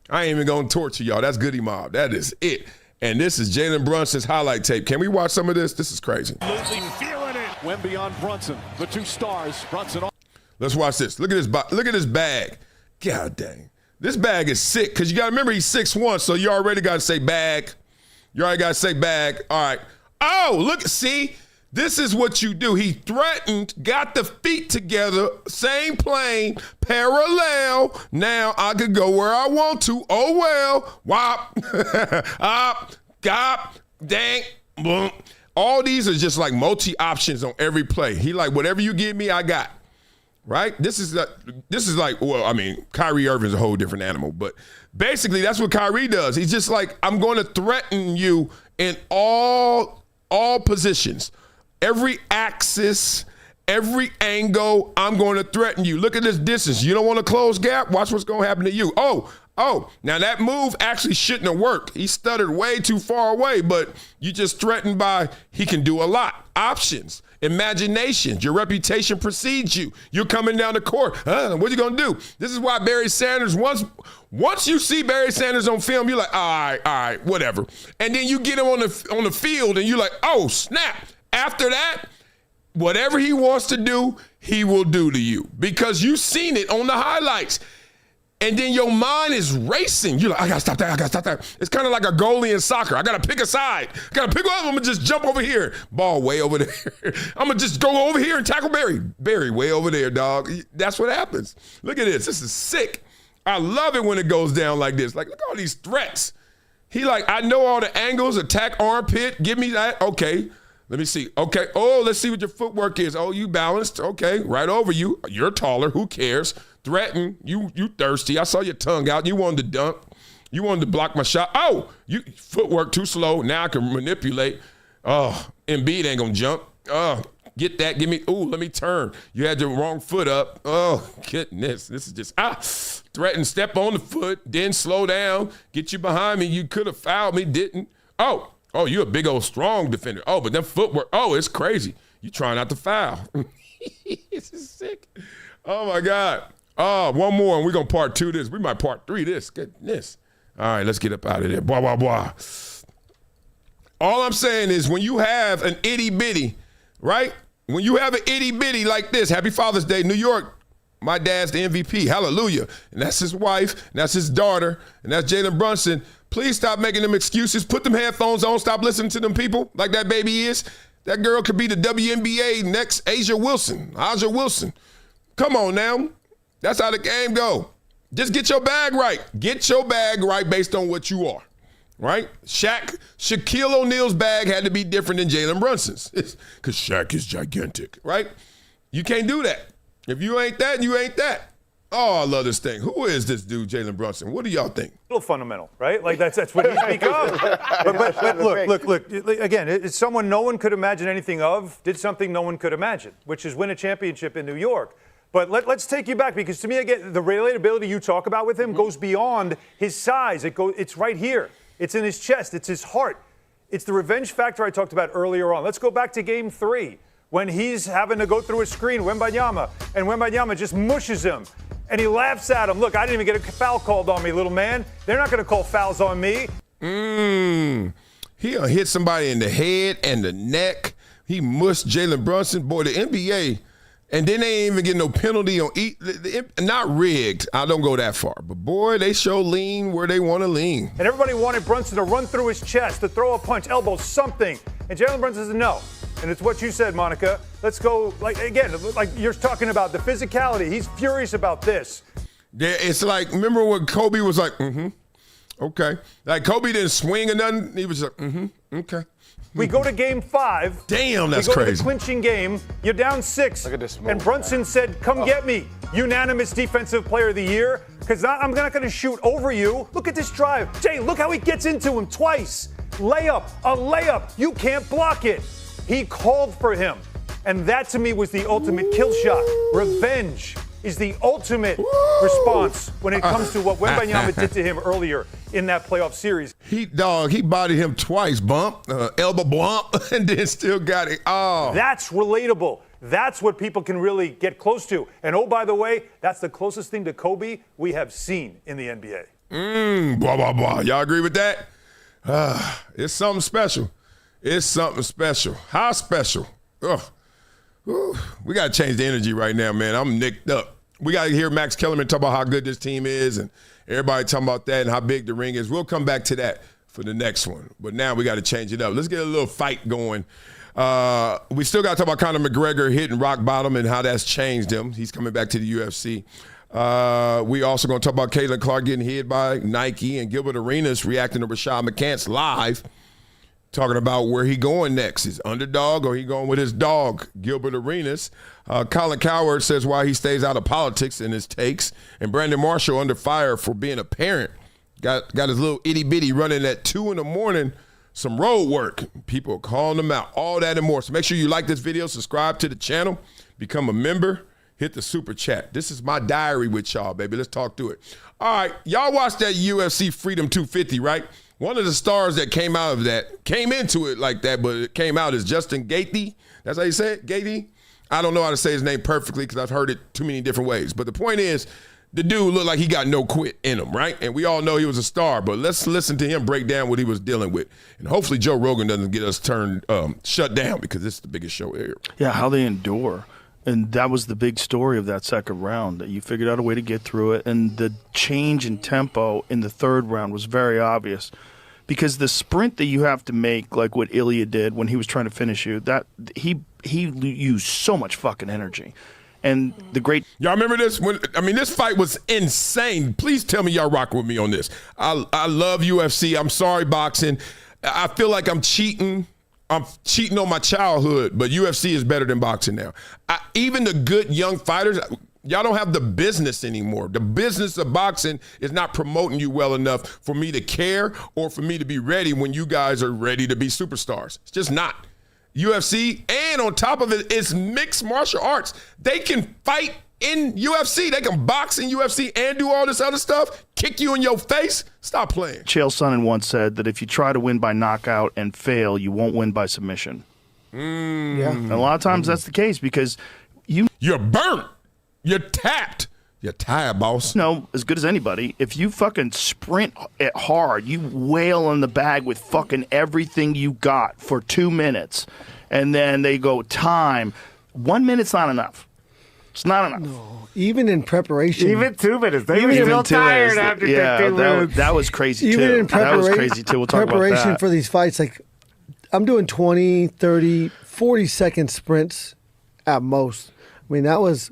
[SPEAKER 3] I ain't even gonna torture y'all. That's Goody Mob. That is it. And this is Jalen Brunson's highlight tape. Can we watch some of this? This is crazy.
[SPEAKER 6] Losing, feeling it. Wemby on Brunson. The two stars. Brunson on.
[SPEAKER 3] Let's watch this. Look at this. Look at this bag. God dang. This bag is sick because you got to remember he's 6'1", so you already got to say bag. You already got to say bag. All right. Oh, look. See, this is what you do. He threatened, got the feet together, same plane, parallel. Now I could go where I want to. Oh, well. Wop. Up. Gop. Dang. Boom. All these are just like multi-options on every play. He like, whatever you give me, I got. Right? This is like, well, I mean, Kyrie Irving's a whole different animal, but basically that's what Kyrie does. He's just like, I'm going to threaten you in all positions. Every axis, every angle, I'm going to threaten you. Look at this distance. You don't want to close gap? Watch what's going to happen to you. Oh, now that move actually shouldn't have worked. He stuttered way too far away, but you just threatened by he can do a lot. Options, imaginations, your reputation precedes you. You're coming down the court. What are you going to do? This is why Barry Sanders, once you see Barry Sanders on film, you're like, all right, whatever. And then you get him on the field and you're like, oh, snap. After that, whatever he wants to do, he will do to you because you've seen it on the highlights. And then your mind is racing. You're like, I gotta stop that. It's kind of like a goalie in soccer. I gotta pick a side. I gotta pick one. I'm gonna just jump over here. Ball way over there. I'm gonna just go over here and tackle Barry. Barry way over there, dog. That's what happens. Look at this. This is sick. I love it when it goes down like this. Like, look at all these threats. He like, I know all the angles, attack armpit, give me that. Okay, let me see. Okay, oh, let's see what your footwork is. Oh, you balanced. Okay, right over you. You're taller, who cares? Threaten, you thirsty. I saw your tongue out. You wanted to dunk. You wanted to block my shot. Oh, you footwork too slow. Now I can manipulate. Oh, Embiid ain't gonna jump. Oh, get that. Give me, let me turn. You had your wrong foot up. Oh, goodness. This is just, threaten, step on the foot, then slow down. Get you behind me. You could have fouled me, didn't. Oh, you're a big old strong defender. Oh, but then footwork. Oh, it's crazy. You trying not to foul. This is sick. Oh, my God. Oh, one more, and we're going to part 2 this. We might part 3 this. Goodness. All right, let's get up out of there. Blah, blah, blah. All I'm saying is when you have an itty-bitty, right? When you have an itty-bitty like this, Happy Father's Day, New York, my dad's the MVP. Hallelujah. And that's his wife, and that's his daughter, and that's Jalen Brunson. Please stop making them excuses. Put them headphones on. Stop listening to them people like that baby is. That girl could be the WNBA next Aja Wilson. Come on now. That's how the game go. Just get your bag right. Get your bag right based on what you are, right? Shaquille O'Neal's bag had to be different than Jalen Brunson's because Shaq is gigantic, right? You can't do that. If you ain't that, you ain't that. Oh, I love this thing. Who is this dude, Jalen Brunson? What do y'all think?
[SPEAKER 2] A little fundamental, right? Like that's what he's become. But look. Again, it's someone no one could imagine anything of, did something no one could imagine, which is win a championship in New York. But let's take you back because to me, again, the relatability you talk about with him goes beyond his size. It's right here. It's in his chest. It's his heart. It's the revenge factor I talked about earlier on. Let's go back to Game 3 when he's having to go through a screen, Wembanyama, and Wembanyama just mushes him. And he laughs at him. Look, I didn't even get a foul called on me, little man. They're not going to call fouls on me.
[SPEAKER 3] He'll hit somebody in the head and the neck. He mushed Jalen Brunson. Boy, the NBA... And then they ain't even get no penalty on not rigged. I don't go that far. But, boy, they show lean where they want to lean.
[SPEAKER 2] And everybody wanted Brunson to run through his chest, to throw a punch, elbow, something. And Jalen Brunson said no. And it's what you said, Monica. Let's go, like you're talking about the physicality. He's furious about this.
[SPEAKER 3] It's like, remember when Kobe was like, Okay. Like Kobe didn't swing or nothing. He was like, okay.
[SPEAKER 2] We go to game 5.
[SPEAKER 3] Damn, that's
[SPEAKER 2] we go
[SPEAKER 3] crazy.
[SPEAKER 2] to the clinching game. You're down 6.
[SPEAKER 4] Look at this move.
[SPEAKER 2] And Brunson said, come get me. Unanimous Defensive Player of the Year. Because I'm not going to shoot over you. Look at this drive. Jay, look how he gets into him twice. Layup, a layup. You can't block it. He called for him. And that to me was the ultimate kill shot. Revenge is the ultimate response when it comes to what Wemby did to him earlier in that playoff series.
[SPEAKER 3] He bodied him twice, elbow bump, and then still got it. Oh.
[SPEAKER 2] That's relatable. That's what people can really get close to. And oh, by the way, that's the closest thing to Kobe we have seen in the NBA.
[SPEAKER 3] Blah, blah, blah. Y'all agree with that? It's something special. It's something special. How special? Ugh. Ooh, we got to change the energy right now, man. I'm nicked up. We got to hear Max Kellerman talk about how good this team is and everybody talking about that and how big the ring is. We'll come back to that for the next one. But now we got to change it up. Let's get a little fight going. We still got to talk about Conor McGregor hitting rock bottom and how that's changed him. He's coming back to the UFC. We also going to talk about Caitlin Clark getting hit by Nike and Gilbert Arenas reacting to Rashad McCants live. Talking about where he going next. Is Underdog or he going with his dog, Gilbert Arenas? Colin Cowherd says why he stays out of politics in his takes. And Brandon Marshall under fire for being a parent. Got his little itty-bitty running at 2 in the morning. Some road work. People calling him out. All that and more. So make sure you like this video, subscribe to the channel, become a member, hit the super chat. This is my diary with y'all, baby. Let's talk through it. All right, y'all watched that UFC Freedom 250, right? One of the stars that came out of that, came into it like that, but it came out as Justin Gaethje. That's how you say it, Gaethje? I don't know how to say his name perfectly because I've heard it too many different ways. But the point is, the dude looked like he got no quit in him, right? And we all know he was a star, but let's listen to him break down what he was dealing with. And hopefully Joe Rogan doesn't get us shut down because this is the biggest show here.
[SPEAKER 22] Yeah, how they endure. And that was the big story of that second round, that you figured out a way to get through it. And the change in tempo in the third round was very obvious. Because the sprint that you have to make, like what Ilya did when he was trying to finish you, that he used so much fucking energy. And the great...
[SPEAKER 3] Y'all remember this? This fight was insane. Please tell me y'all rocking with me on this. I love UFC. I'm sorry, boxing. I feel like I'm cheating. I'm cheating on my childhood, but UFC is better than boxing now. Even the good young fighters... Y'all don't have the business anymore. The business of boxing is not promoting you well enough for me to care or for me to be ready when you guys are ready to be superstars. It's just not. UFC, and on top of it, it's mixed martial arts. They can fight in UFC. They can box in UFC and do all this other stuff, kick you in your face. Stop playing.
[SPEAKER 22] Chael Sonnen once said that if you try to win by knockout and fail, you won't win by submission. Yeah. And a lot of times that's the case because
[SPEAKER 3] you're burnt. You're tapped. You're tired, boss.
[SPEAKER 22] No, as good as anybody. If you fucking sprint it hard, you wail in the bag with fucking everything you got for 2 minutes, and then they go time. 1 minute's not enough. It's not enough.
[SPEAKER 23] No, even in preparation.
[SPEAKER 4] Even 2 minutes. They were still tired after 2 minutes.
[SPEAKER 22] That was crazy,
[SPEAKER 23] even
[SPEAKER 22] too.
[SPEAKER 23] In
[SPEAKER 22] that was crazy, too. We'll talk about that.
[SPEAKER 23] Preparation for these fights, like, I'm doing 20, 30, 40-second sprints at most. I mean, that was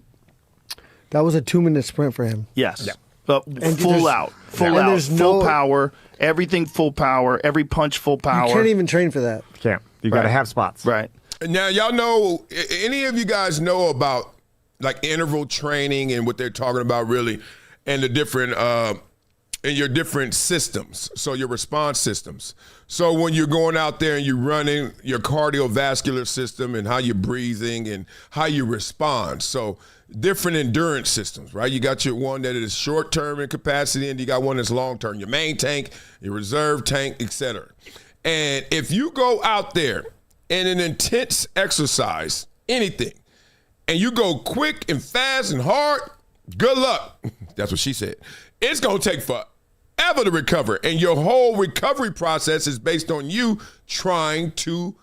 [SPEAKER 23] a 2-minute sprint for him.
[SPEAKER 22] Yes. Yeah. But full out. Full power. Everything full power. Every punch full power.
[SPEAKER 23] You can't even train for that.
[SPEAKER 4] You can't. You got to have spots.
[SPEAKER 22] Right.
[SPEAKER 3] Now, y'all know, any of you guys know about like interval training and what they're talking about really, and the different, and your different systems, so your response systems. So when you're going out there and you're running your cardiovascular system and how you're breathing and how you respond. So different endurance systems, right? You got your one that is short-term in capacity and you got one that's long-term, your main tank, your reserve tank, etc. And if you go out there in an intense exercise, anything, and you go quick and fast and hard, good luck. That's what she said. It's going to take forever to recover. And your whole recovery process is based on you trying to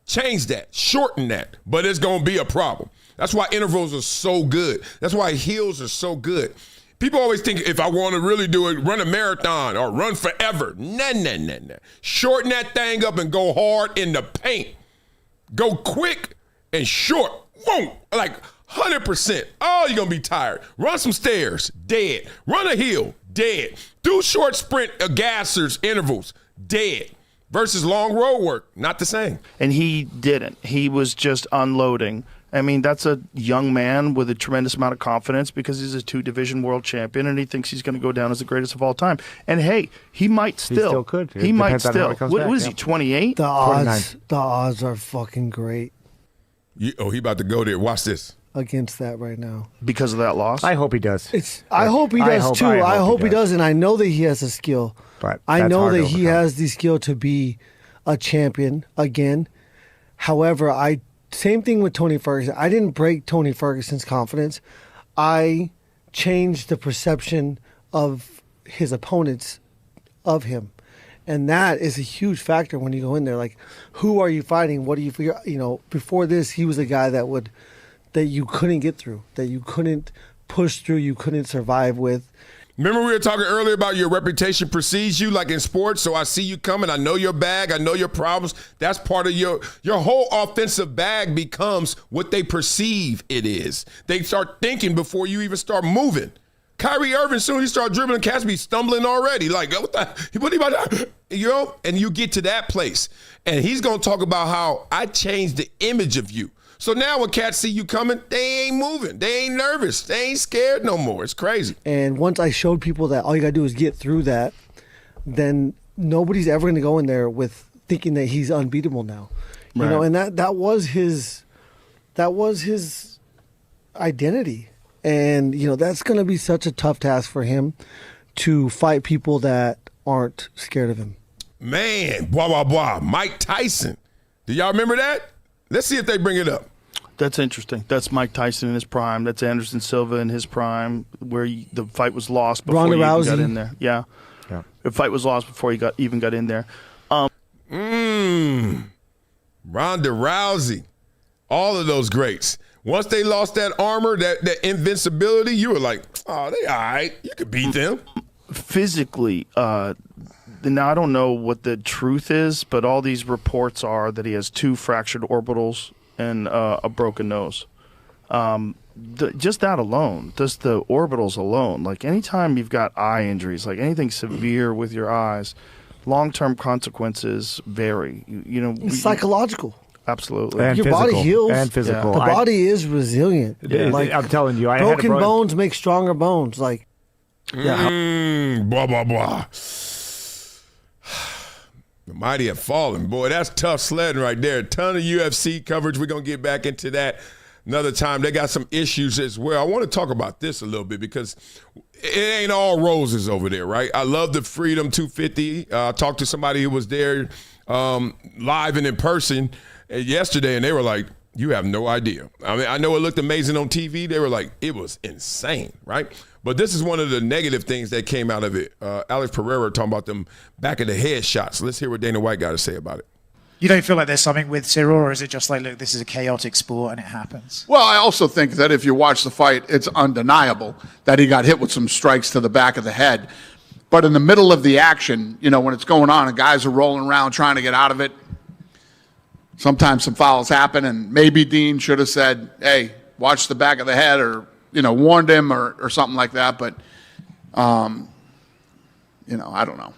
[SPEAKER 3] change that, shorten that. But it's going to be a problem. That's why intervals are so good. That's why hills are so good. People always think if I want to really do it, run a marathon or run forever. No. Shorten that thing up and go hard in the paint. Go quick and short. Whoa, like 100%. Oh, you're going to be tired. Run some stairs, dead. Run a hill, dead. Do short sprint gassers intervals, dead. Versus long road work, not the same.
[SPEAKER 22] And he didn't. He was just unloading. I mean, that's a young man with a tremendous amount of confidence because he's a 2-division world champion and he thinks he's going to go down as the greatest of all time. And hey, he might still.
[SPEAKER 4] He still could.
[SPEAKER 22] He might
[SPEAKER 4] Depends on how
[SPEAKER 22] still.
[SPEAKER 4] it comes
[SPEAKER 22] What
[SPEAKER 4] back,
[SPEAKER 22] is
[SPEAKER 4] yeah.
[SPEAKER 22] he, 28?
[SPEAKER 23] The odds are fucking great
[SPEAKER 3] He about to go there. Watch this.
[SPEAKER 23] against that right now.
[SPEAKER 22] Because of that loss?
[SPEAKER 4] I hope he does.
[SPEAKER 23] I hope he does too. I hope he does, and I know that he has a skill.
[SPEAKER 4] But
[SPEAKER 23] I
[SPEAKER 4] that's
[SPEAKER 23] know
[SPEAKER 4] hard to
[SPEAKER 23] that he
[SPEAKER 4] overcome.
[SPEAKER 23] has the skill to be a champion again. However, same thing with Tony Ferguson. I didn't break Tony Ferguson's confidence. I changed the perception of his opponents of him. And that is a huge factor when you go in there. Like, who are you fighting? What do you figure? You know, before this, he was a guy that you couldn't get through, that you couldn't push through, you couldn't survive with.
[SPEAKER 3] Remember we were talking earlier about your reputation precedes you, like in sports. So I see you coming. I know your bag. I know your problems. That's part of your whole offensive bag becomes what they perceive it is. They start thinking before you even start moving. Kyrie Irving, soon as he start dribbling, cats be stumbling already. Like, what he about to, you know? And you get to that place. And he's going to talk about how I changed the image of you. So now when cats see you coming, they ain't moving. They ain't nervous. They ain't scared no more. It's crazy.
[SPEAKER 23] And once I showed people that all you got to do is get through that, then nobody's ever going to go in there with thinking that he's unbeatable now. You know, and that was his identity. And, you know, that's going to be such a tough task for him to fight people that aren't scared of him.
[SPEAKER 3] Man, blah, blah, blah. Mike Tyson. Do y'all remember that? Let's see if they bring it up.
[SPEAKER 22] That's interesting. That's Mike Tyson in his prime. That's Anderson Silva in his prime, where the fight was lost before
[SPEAKER 23] Ronda
[SPEAKER 22] he even
[SPEAKER 23] Rousey.
[SPEAKER 22] got in there. Yeah. The fight was lost before he even got in there.
[SPEAKER 3] Ronda Rousey. All of those greats. Once they lost that armor, that invincibility, you were like, oh, they all right. You could beat them.
[SPEAKER 22] Physically, now I don't know what the truth is, but all these reports are that he has 2 fractured orbitals and a broken nose. Just that alone, just the orbitals alone. Like anytime you've got eye injuries, like anything severe with your eyes, long-term consequences vary. You know,
[SPEAKER 23] It's psychological.
[SPEAKER 22] Absolutely.
[SPEAKER 4] And
[SPEAKER 23] your
[SPEAKER 4] physical.
[SPEAKER 23] body heals.
[SPEAKER 4] And physical.
[SPEAKER 23] The body is resilient. Like,
[SPEAKER 4] I'm telling you, I had
[SPEAKER 23] broken bones make stronger bones. Like,
[SPEAKER 3] Blah, blah, blah. The mighty have fallen. Boy, that's tough sledding right there. A ton of UFC coverage. We're going to get back into that another time. They got some issues as well. I want to talk about this a little bit because it ain't all roses over there, right? I love the Freedom 250. I talked to somebody who was there live and in person yesterday, and they were like, you have no idea. I mean, I know it looked amazing on TV. They were like, it was insane, right? But this is one of the negative things that came out of it. Alex Pereira talking about them back of the head shots. Let's hear what Dana White got to say about it.
[SPEAKER 7] You don't feel like there's something with Cyril, or is it just like, look, this is a chaotic sport and it happens?
[SPEAKER 8] Well, I also think that if you watch the fight, it's undeniable that he got hit with some strikes to the back of the head. But in the middle of the action, you know, when it's going on and guys are rolling around trying to get out of it, sometimes some fouls happen, and maybe Dean should have said, hey, watch the back of the head, or, you know, warned him or something like that. But, you know, I don't know.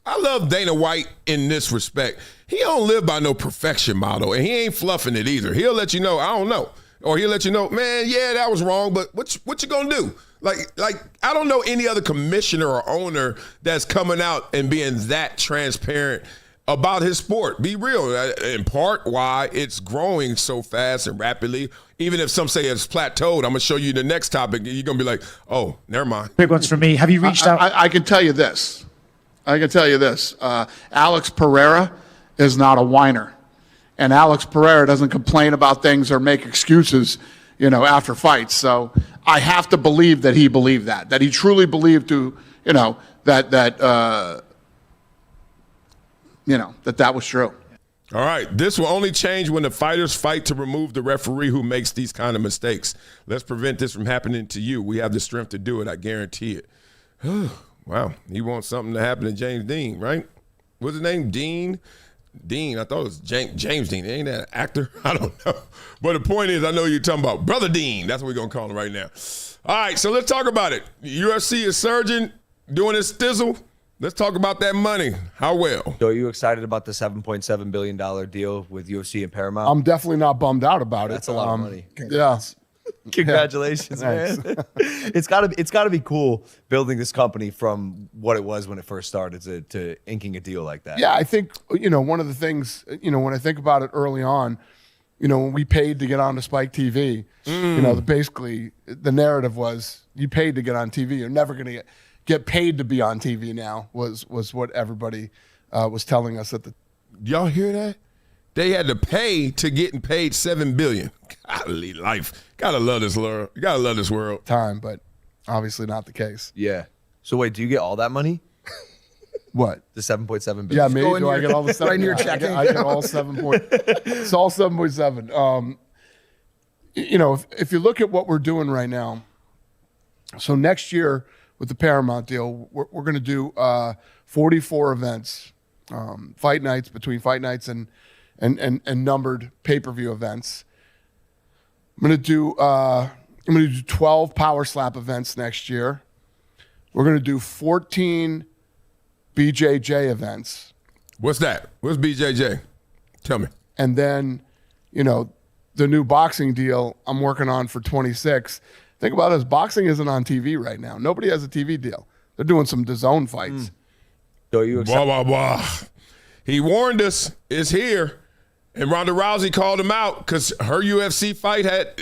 [SPEAKER 3] I love Dana White in this respect. He don't live by no perfection model, and he ain't fluffing it either. He'll let you know, I don't know. Or he'll let you know, man, yeah, that was wrong, but what you gonna do? Like I don't know any other commissioner or owner that's coming out and being that transparent about his sport. Be real. In part why it's growing so fast and rapidly. Even if some say it's plateaued, I'm going to show you the next topic. You're going to be like, oh, never mind.
[SPEAKER 7] Quick ones from me. Have you reached out?
[SPEAKER 8] I can tell you this. Alex Pereira is not a whiner. And Alex Pereira doesn't complain about things or make excuses, you know, after fights. So I have to believe that he believed that he truly believed that was true.
[SPEAKER 3] All right, this will only change when the fighters fight to remove the referee who makes these kind of mistakes. Let's prevent this from happening to you. We have the strength to do it, I guarantee it. Wow, he wants something to happen to James Dean, right? What's his name? Dean? Dean. I thought it was James Dean. Ain't that an actor? I don't know. But the point is, I know you're talking about Brother Dean. That's what we're going to call him right now. All right, so let's talk about it. UFC is surging, doing its thizzle. Let's talk about that money. How well?
[SPEAKER 9] So are you excited about the $7.7 billion deal with UFC and Paramount?
[SPEAKER 10] I'm definitely not bummed out about it.
[SPEAKER 9] That's a lot of money.
[SPEAKER 10] Yeah.
[SPEAKER 9] Congratulations, man. It's gotta be cool building this company from what it was when it first started to inking a deal like that.
[SPEAKER 10] Yeah, I think, one of the things, when I think about it early on, when we paid to get on to Spike TV, basically the narrative was you paid to get on TV. You're never going to get paid to be on TV now was what everybody was telling us at the.
[SPEAKER 3] Y'all hear that? They had to pay to getting paid $7 billion. Golly, life. Gotta love this world. You gotta love this world.
[SPEAKER 10] Time, but obviously not the case.
[SPEAKER 9] Yeah. So wait, do you get all that money?
[SPEAKER 10] What?
[SPEAKER 9] The $7.7 billion.
[SPEAKER 10] Yeah, maybe. Do I get all the
[SPEAKER 9] right in your
[SPEAKER 10] checking?
[SPEAKER 9] checking?
[SPEAKER 10] I get all 7 point. It's all 7.7. If you look at what we're doing right now, so next year with the Paramount deal, we're going to do 44 events, fight nights between fight nights and numbered pay-per-view events. I'm going to do 12 power slap events next year. We're going to do 14 BJJ events.
[SPEAKER 3] What's that? What's BJJ? Tell me.
[SPEAKER 10] And then, the new boxing deal I'm working on for 26. Think about it, boxing isn't on TV right now. Nobody has a TV deal. They're doing some DAZN fights.
[SPEAKER 9] So you
[SPEAKER 3] blah, blah, blah. He warned us. It's here. And Ronda Rousey called him out because her UFC fight had,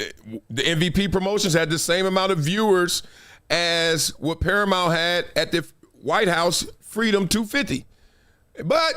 [SPEAKER 3] the MVP Promotions had the same amount of viewers as what Paramount had at the White House Freedom 250. But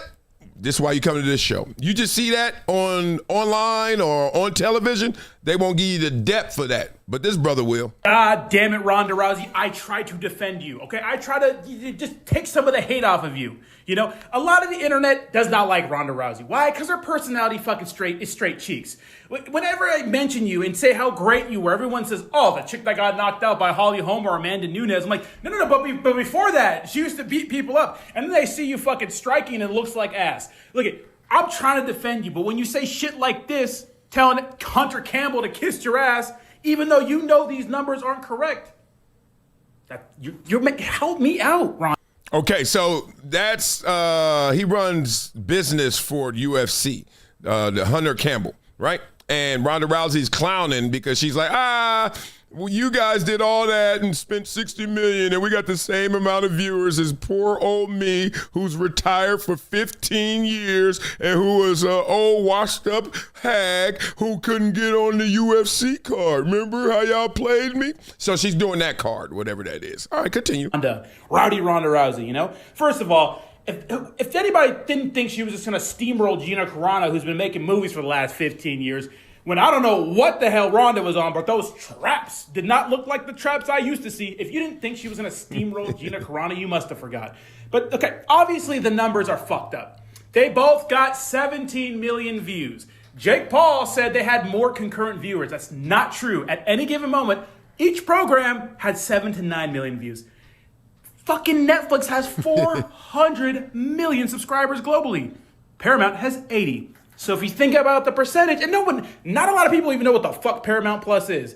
[SPEAKER 3] this is why you come to this show. You just see that online or on television, they won't give you the depth for that. But this brother will.
[SPEAKER 11] God damn it, Ronda Rousey. I try to defend you, okay? I try to just take some of the hate off of you. A lot of the internet does not like Ronda Rousey. Why? Because her personality is straight cheeks. Whenever I mention you and say how great you were, everyone says, oh, the chick that got knocked out by Holly Holm or Amanda Nunes. I'm like, no, but before that, she used to beat people up. And then they see you fucking striking and it looks like ass. Look, I'm trying to defend you, but when you say shit like this, telling Hunter Campbell to kiss your ass, even though you know these numbers aren't correct, help me out, Ron.
[SPEAKER 3] Okay, so that's he runs business for UFC, the Hunter Campbell, right? And Ronda Rousey's clowning because she's like, well, you guys did all that and spent $60 million, and we got the same amount of viewers as poor old me, who's retired for 15 years and who was an old washed-up hag who couldn't get on the UFC card. Remember how y'all played me? So she's doing that card, whatever that is. All right, continue.
[SPEAKER 11] Rowdy Ronda Rousey, First of all, if anybody didn't think she was just going to steamroll Gina Carano, who's been making movies for the last 15 years, when I don't know what the hell Ronda was on, but those traps did not look like the traps I used to see. If you didn't think she was going to steamroll Gina Carano, you must have forgot. But, okay, obviously the numbers are fucked up. They both got 17 million views. Jake Paul said they had more concurrent viewers. That's not true. At any given moment, each program had 7 to 9 million views. Fucking Netflix has 400 million subscribers globally. Paramount has 80. So if you think about the percentage, and not a lot of people even know what the fuck Paramount Plus is.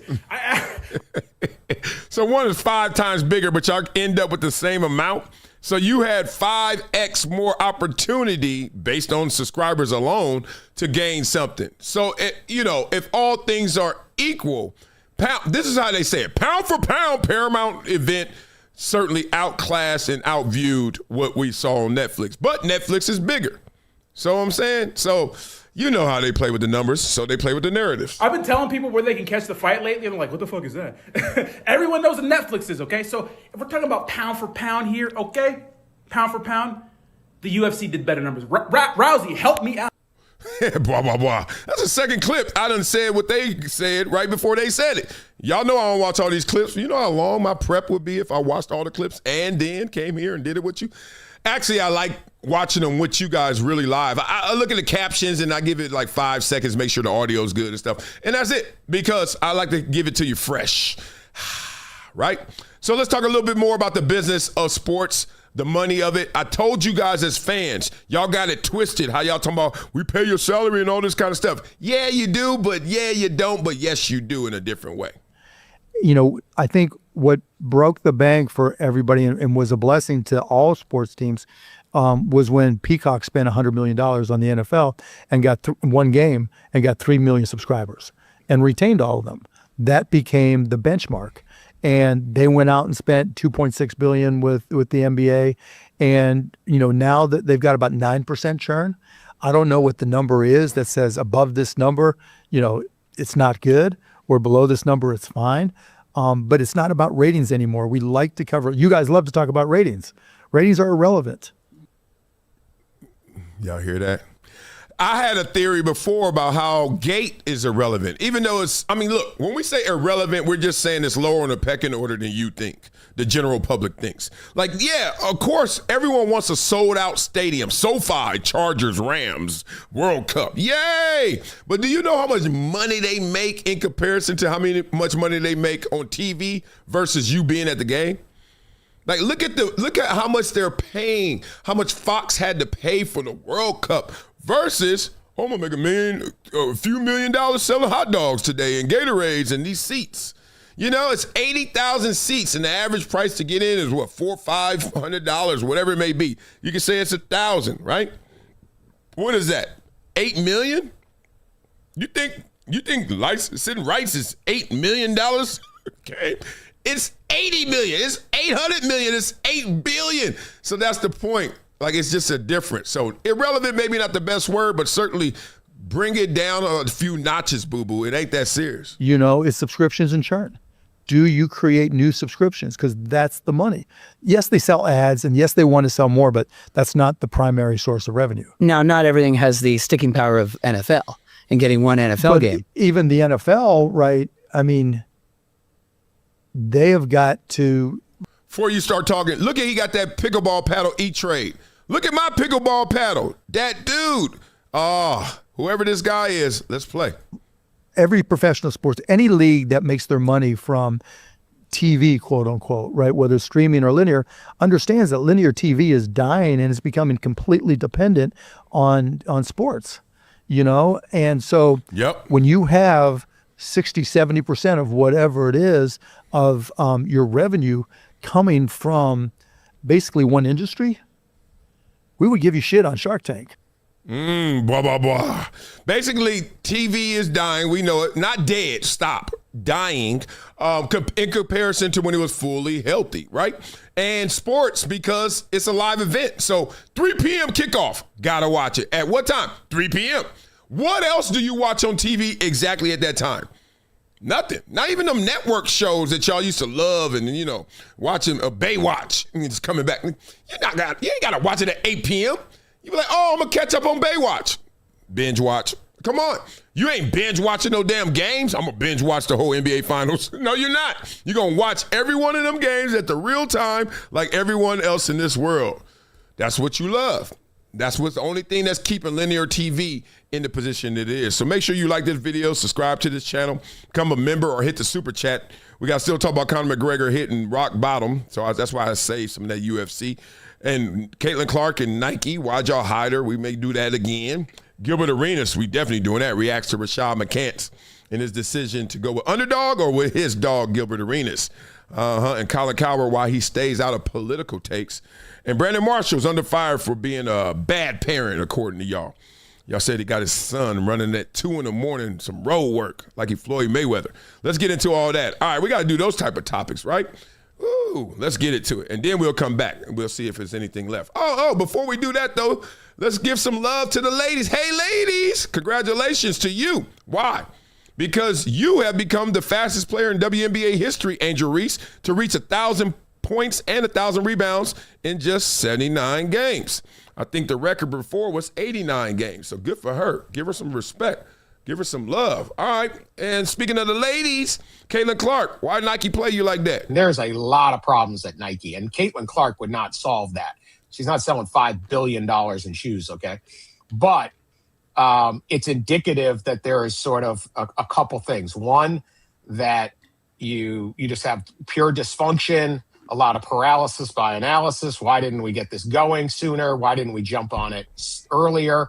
[SPEAKER 3] So one is 5 times bigger, but y'all end up with the same amount. So you had 5x more opportunity based on subscribers alone to gain something. So, if all things are equal, this is how they say it. Pound for pound, Paramount event certainly outclassed and outviewed what we saw on Netflix. But Netflix is bigger. So I'm saying, you know how they play with the numbers, so they play with the narratives.
[SPEAKER 11] I've been telling people where they can catch the fight lately, and I'm like, what the fuck is that? Everyone knows what Netflix is, okay? So if we're talking about pound for pound here, okay? Pound for pound, the UFC did better numbers. Rousey, help me out.
[SPEAKER 3] Blah, blah, blah. That's the second clip. I done said what they said right before they said it. Y'all know I don't watch all these clips. You know how long my prep would be if I watched all the clips and then came here and did it with you? Actually, I like watching them with you guys really live. I look at the captions and I give it like 5 seconds, make sure the audio's good and stuff. And that's it, because I like to give it to you fresh, right? So let's talk a little bit more about the business of sports. the money of it. I told you guys as fans, y'all got it twisted. How y'all talking about we pay your salary and all this kind of stuff. Yeah, you do, but yeah, you don't. But yes, you do in a different way.
[SPEAKER 1] You know, I think what broke the bank for everybody and was a blessing to all sports teams was when Peacock spent $100 million on the NFL and got one game and got 3 million subscribers and retained all of them. That became the benchmark. And they went out and spent $2.6 billion with the NBA. And, you know, now that they've got about 9% churn, I don't know what the number is that says above this number, you know, it's not good, or below this number, it's fine. But it's not about ratings anymore. We like to cover, you guys love to talk about ratings. Ratings are irrelevant.
[SPEAKER 3] Y'all hear that? I had a theory before about how gate is irrelevant, even though it's, I mean, look, when we say irrelevant, we're just saying it's lower on the pecking order than you think, the general public thinks. Like, yeah, of course, everyone wants a sold-out stadium, SoFi, Chargers, Rams, World Cup, yay! But do you know how much money they make in comparison to how much money they make on TV versus you being at the game? Like, look at how much they're paying, how much Fox had to pay for the World Cup versus, I'm gonna make a few $1 million selling hot dogs today and Gatorades and these seats. You know, it's 80,000 seats, and the average price to get in is what, $400 or $500, whatever it may be. You can say it's 1,000, right? What is that? 8 million? You think sitting rights is $8 million? Okay. It's 80 million. It's 800 million. It's 8 billion. So that's the point. Like, it's just a difference. So irrelevant, maybe not the best word, but certainly bring it down a few notches, boo-boo. It ain't that serious.
[SPEAKER 1] You know, it's subscriptions and churn. Do you create new subscriptions? Because that's the money. Yes, they sell ads, and yes, they want to sell more, but that's not the primary source of revenue.
[SPEAKER 5] Now, not everything has the sticking power of NFL and getting one NFL game.
[SPEAKER 1] Even the NFL, right? I mean, they have got to.
[SPEAKER 3] Before you start talking, look at, he got that pickleball paddle E-Trade. Look at my pickleball paddle. That dude. Whoever this guy is, let's play.
[SPEAKER 1] Every professional sports, any league that makes their money from TV, quote unquote, right, whether streaming or linear, understands that linear TV is dying and it's becoming completely dependent on sports, you know? And so when you have 60, 70% of whatever it is of your revenue coming from basically one industry, we would give you shit on Shark Tank.
[SPEAKER 3] Blah, blah, blah. Basically, TV is dying. We know it. Not dead. Stop. Dying in comparison to when it was fully healthy, right? And sports, because it's a live event. So 3 p.m. kickoff. Gotta watch it. At what time? 3 p.m. What else do you watch on TV exactly at that time? Nothing. Not even them network shows that y'all used to love and, you know, watching a Baywatch. And it's coming back. You ain't got to watch it at 8 p.m. You be like, I'm going to catch up on Baywatch. Binge watch. Come on. You ain't binge watching no damn games. I'm going to binge watch the whole NBA Finals. No, you're not. You're going to watch every one of them games at the real time like everyone else in this world. That's what you love. That's what's the only thing that's keeping linear TV in the position it is. So make sure you like this video, subscribe to this channel, become a member, or hit the super chat. We got to still talk about Conor McGregor hitting rock bottom. So that's why I saved some of that UFC. And Caitlin Clark and Nike, why'd y'all hide her? We may do that again. Gilbert Arenas, we definitely doing that. Reacts to Rashad McCants in his decision to go with Underdog or with his dog, Gilbert Arenas. And Colin Cowherd, why he stays out of political takes. And Brandon Marshall's under fire for being a bad parent, according to y'all. Y'all said he got his son running at 2 a.m, some road work, like he Floyd Mayweather. Let's get into all that. All right, we got to do those type of topics, right? Ooh, let's get into it. And then we'll come back and we'll see if there's anything left. Before we do that, though, let's give some love to the ladies. Hey, ladies, congratulations to you. Why? Because you have become the fastest player in WNBA history, Angel Reese, to reach 1,000 points and 1,000 rebounds in just 79 games. I think the record before was 89 games. So good for her. Give her some respect. Give her some love. All right. And speaking of the ladies, Caitlin Clark, why Nike play you like that?
[SPEAKER 12] There's a lot of problems at Nike, and Caitlin Clark would not solve that. She's not selling $5 billion in shoes, okay? But it's indicative that there is sort of a couple things. One, that you just have pure dysfunction a lot of paralysis by analysis. Why didn't we get this going sooner? Why didn't we jump on it earlier?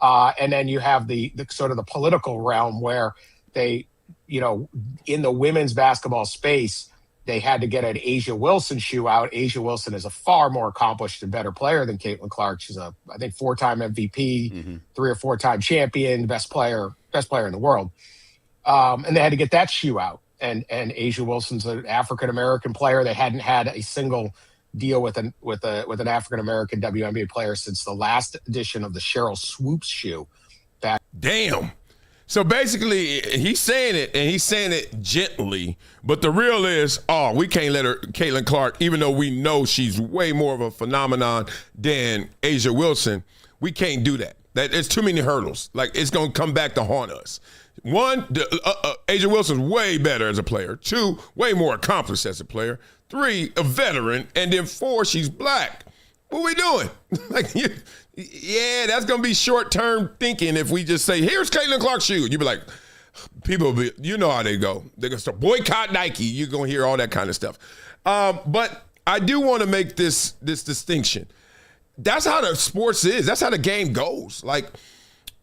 [SPEAKER 12] And then you have the sort of the political realm where they, in the women's basketball space, they had to get an A'ja Wilson shoe out. A'ja Wilson is a far more accomplished and better player than Caitlin Clark. She's I think 4-time MVP, 3 or 4-time champion, best player in the world. And they had to get that shoe out. And A'ja Wilson's an African American player. They hadn't had a single deal with an African American WNBA player since the last edition of the Cheryl Swoops shoe.
[SPEAKER 3] Damn. So basically, he's saying it, and he's saying it gently. But the real is, we can't let Caitlin Clark, even though we know she's way more of a phenomenon than A'ja Wilson, we can't do that. There's too many hurdles. Like, it's going to come back to haunt us. 1, A'ja Wilson's way better as a player. 2, way more accomplished as a player. 3, a veteran. And then 4, she's black. What we doing? Yeah, that's going to be short-term thinking if we just say, here's Caitlin Clark's shoe. You'd be like, people will be, you know how they go. They're going to start boycott Nike. You're going to hear all that kind of stuff. But I do want to make this distinction. That's how the sports is. That's how the game goes. Like,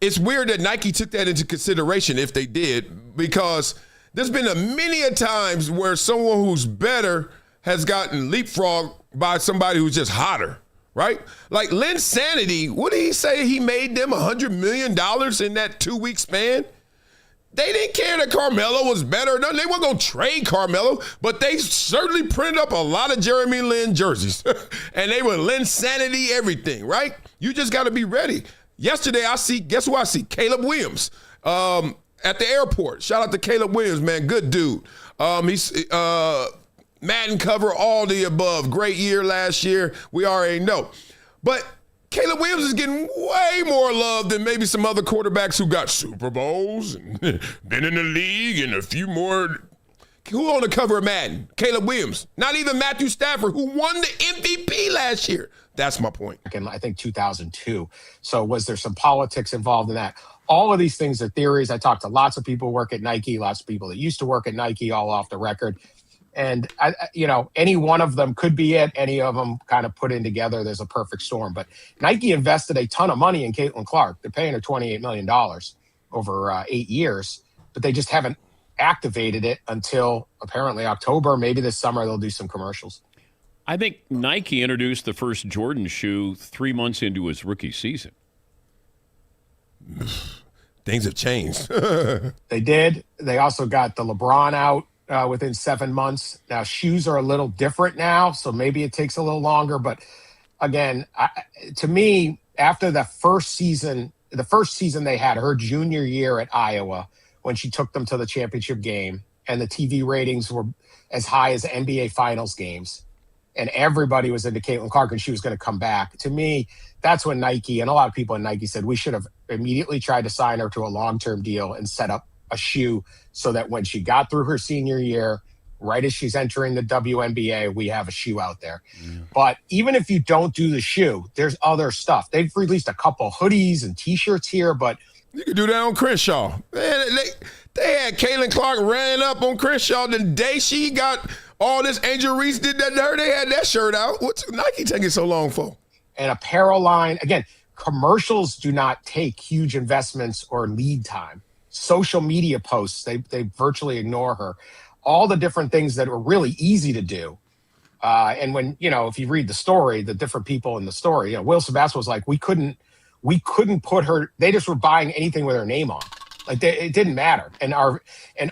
[SPEAKER 3] it's weird that Nike took that into consideration if they did, because there's been many a times where someone who's better has gotten leapfrogged by somebody who's just hotter. Right? Like Lynn Sanity, what did he say? He made them $100 million in that 2-week span? They didn't care that Carmelo was better. No, they weren't going to trade Carmelo, but they certainly printed up a lot of Jeremy Lin jerseys. And they were Lynn Sanity everything, right? You just got to be ready. Yesterday, guess who I see? Caleb Williams at the airport. Shout out to Caleb Williams, man. Good dude. He's Madden cover, all the above. Great year last year. We already know. But Caleb Williams is getting way more love than maybe some other quarterbacks who got Super Bowls and been in the league and a few more. Who on the cover of Madden? Caleb Williams. Not even Matthew Stafford, who won the MVP last year. That's my point.
[SPEAKER 12] In, I think, 2002. So was there some politics involved in that? All of these things are theories. I talked to lots of people who work at Nike, lots of people that used to work at Nike, all off the record. And, any one of them could be it. Any of them kind of put in together, there's a perfect storm. But Nike invested a ton of money in Caitlin Clark. They're paying her $28 million over 8 years, but they just haven't activated it until apparently October. Maybe this summer they'll do some commercials.
[SPEAKER 13] I think Nike introduced the first Jordan shoe 3 months into his rookie season.
[SPEAKER 3] Things have changed.
[SPEAKER 12] They did. They also got the LeBron out within 7 months. Now, shoes are a little different now, so maybe it takes a little longer. But again, to me, after the first season they had, her junior year at Iowa, when she took them to the championship game, and the TV ratings were as high as NBA Finals games, and everybody was into Caitlin Clark and she was going to come back. To me, that's when Nike and a lot of people in Nike said we should have immediately tried to sign her to a long-term deal and set up a shoe so that when she got through her senior year, right as she's entering the WNBA, we have a shoe out there. Yeah. But even if you don't do the shoe, there's other stuff. They've released a couple hoodies and T-shirts here, but
[SPEAKER 3] you can do that on Crenshaw. Man, they had Caitlin Clark ran up on Crenshaw the day she got all this. Angel Reese did that to her. They had that shirt out. What's Nike taking so long for?
[SPEAKER 12] An apparel line. Again, commercials do not take huge investments or lead time. Social media posts, they virtually ignore her. All the different things that are really easy to do. And when, if you read the story, the different people in the story, Will Sebastian was like, we couldn't put her, they just were buying anything with her name on. Like it didn't matter. And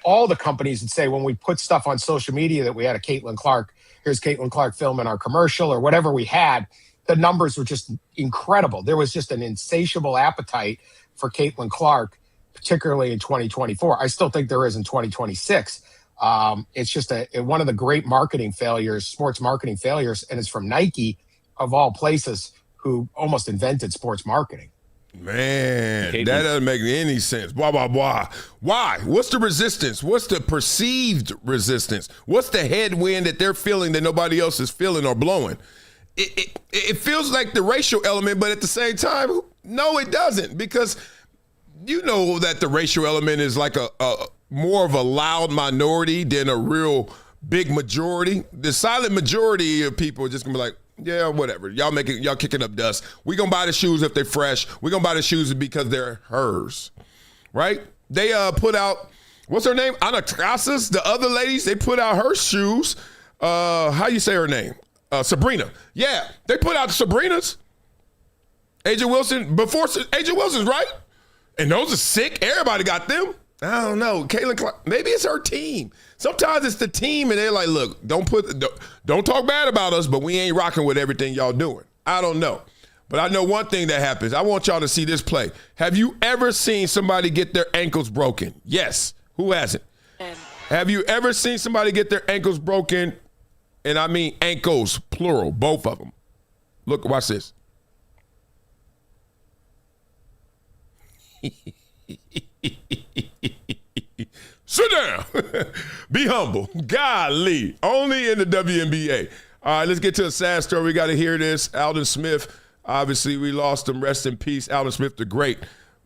[SPEAKER 12] all the companies would say when we put stuff on social media that we had a Caitlin Clark, here's Caitlin Clark film in our commercial or whatever we had, the numbers were just incredible. There was just an insatiable appetite for Caitlin Clark, particularly in 2024. I still think there is in 2026. It's just one of the great marketing failures, sports marketing failures, and it's from Nike, of all places, who almost invented sports marketing.
[SPEAKER 3] Man, that doesn't make any sense. Blah, blah, blah. Why? What's the resistance? What's the perceived resistance? What's the headwind that they're feeling that nobody else is feeling or blowing? It feels like the racial element, but at the same time, no, it doesn't, because you know that the racial element is like a more of a loud minority than a real big majority. The silent majority of people are just gonna be like, yeah, whatever. Y'all kicking up dust. We gonna buy the shoes if they're fresh. We gonna buy the shoes because they're hers, right? They put out, what's her name? Ana Casas, the other ladies. They put out her shoes. How you say her name? Sabrina. Yeah, they put out Sabrina's. Agent Wilson, before Agent Wilson's, right? And those are sick. Everybody got them. I don't know. Caitlin Clark, maybe it's her team. Sometimes it's the team, and they're like, look, don't talk bad about us, but we ain't rocking with everything y'all doing. I don't know. But I know one thing that happens. I want y'all to see this play. Have you ever seen somebody get their ankles broken? Yes. Who hasn't? Have you ever seen somebody get their ankles broken? And I mean ankles, plural, both of them. Look, watch this. Sit down. Be humble. Golly. Only in the WNBA. All right, let's get to a sad story. We got to hear this. Alden Smith, obviously we lost him. Rest in peace. Alden Smith the great.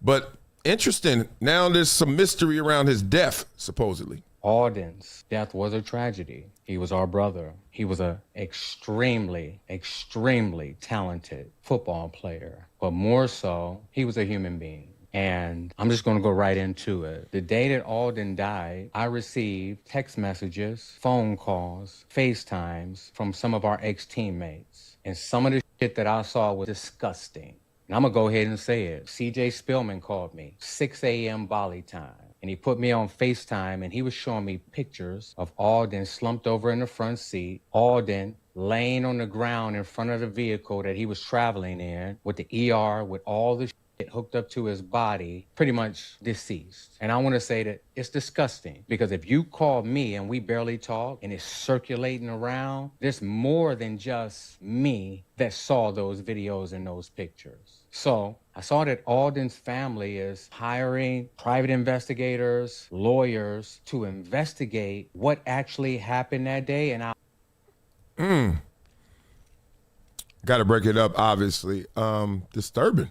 [SPEAKER 3] But interesting, now there's some mystery around his death, supposedly.
[SPEAKER 14] Alden's death was a tragedy. He was our brother. He was an extremely, extremely talented football player. But more so, he was a human being. And I'm just going to go right into it. The day that Alden died, I received text messages, phone calls, FaceTimes from some of our ex-teammates. And some of the shit that I saw was disgusting. And I'm going to go ahead and say it. CJ Spillman called me, 6 a.m. Bali time. And he put me on FaceTime, and he was showing me pictures of Alden slumped over in the front seat, Alden laying on the ground in front of the vehicle that he was traveling in with the ER, with all the shit hooked up to his body, pretty much deceased. And I want to say that it's disgusting, because if you call me and we barely talk and it's circulating around, there's more than just me that saw those videos and those pictures. So I saw that Alden's family is hiring private investigators, lawyers to investigate what actually happened that day. And
[SPEAKER 3] Got to break it up, obviously. Disturbing.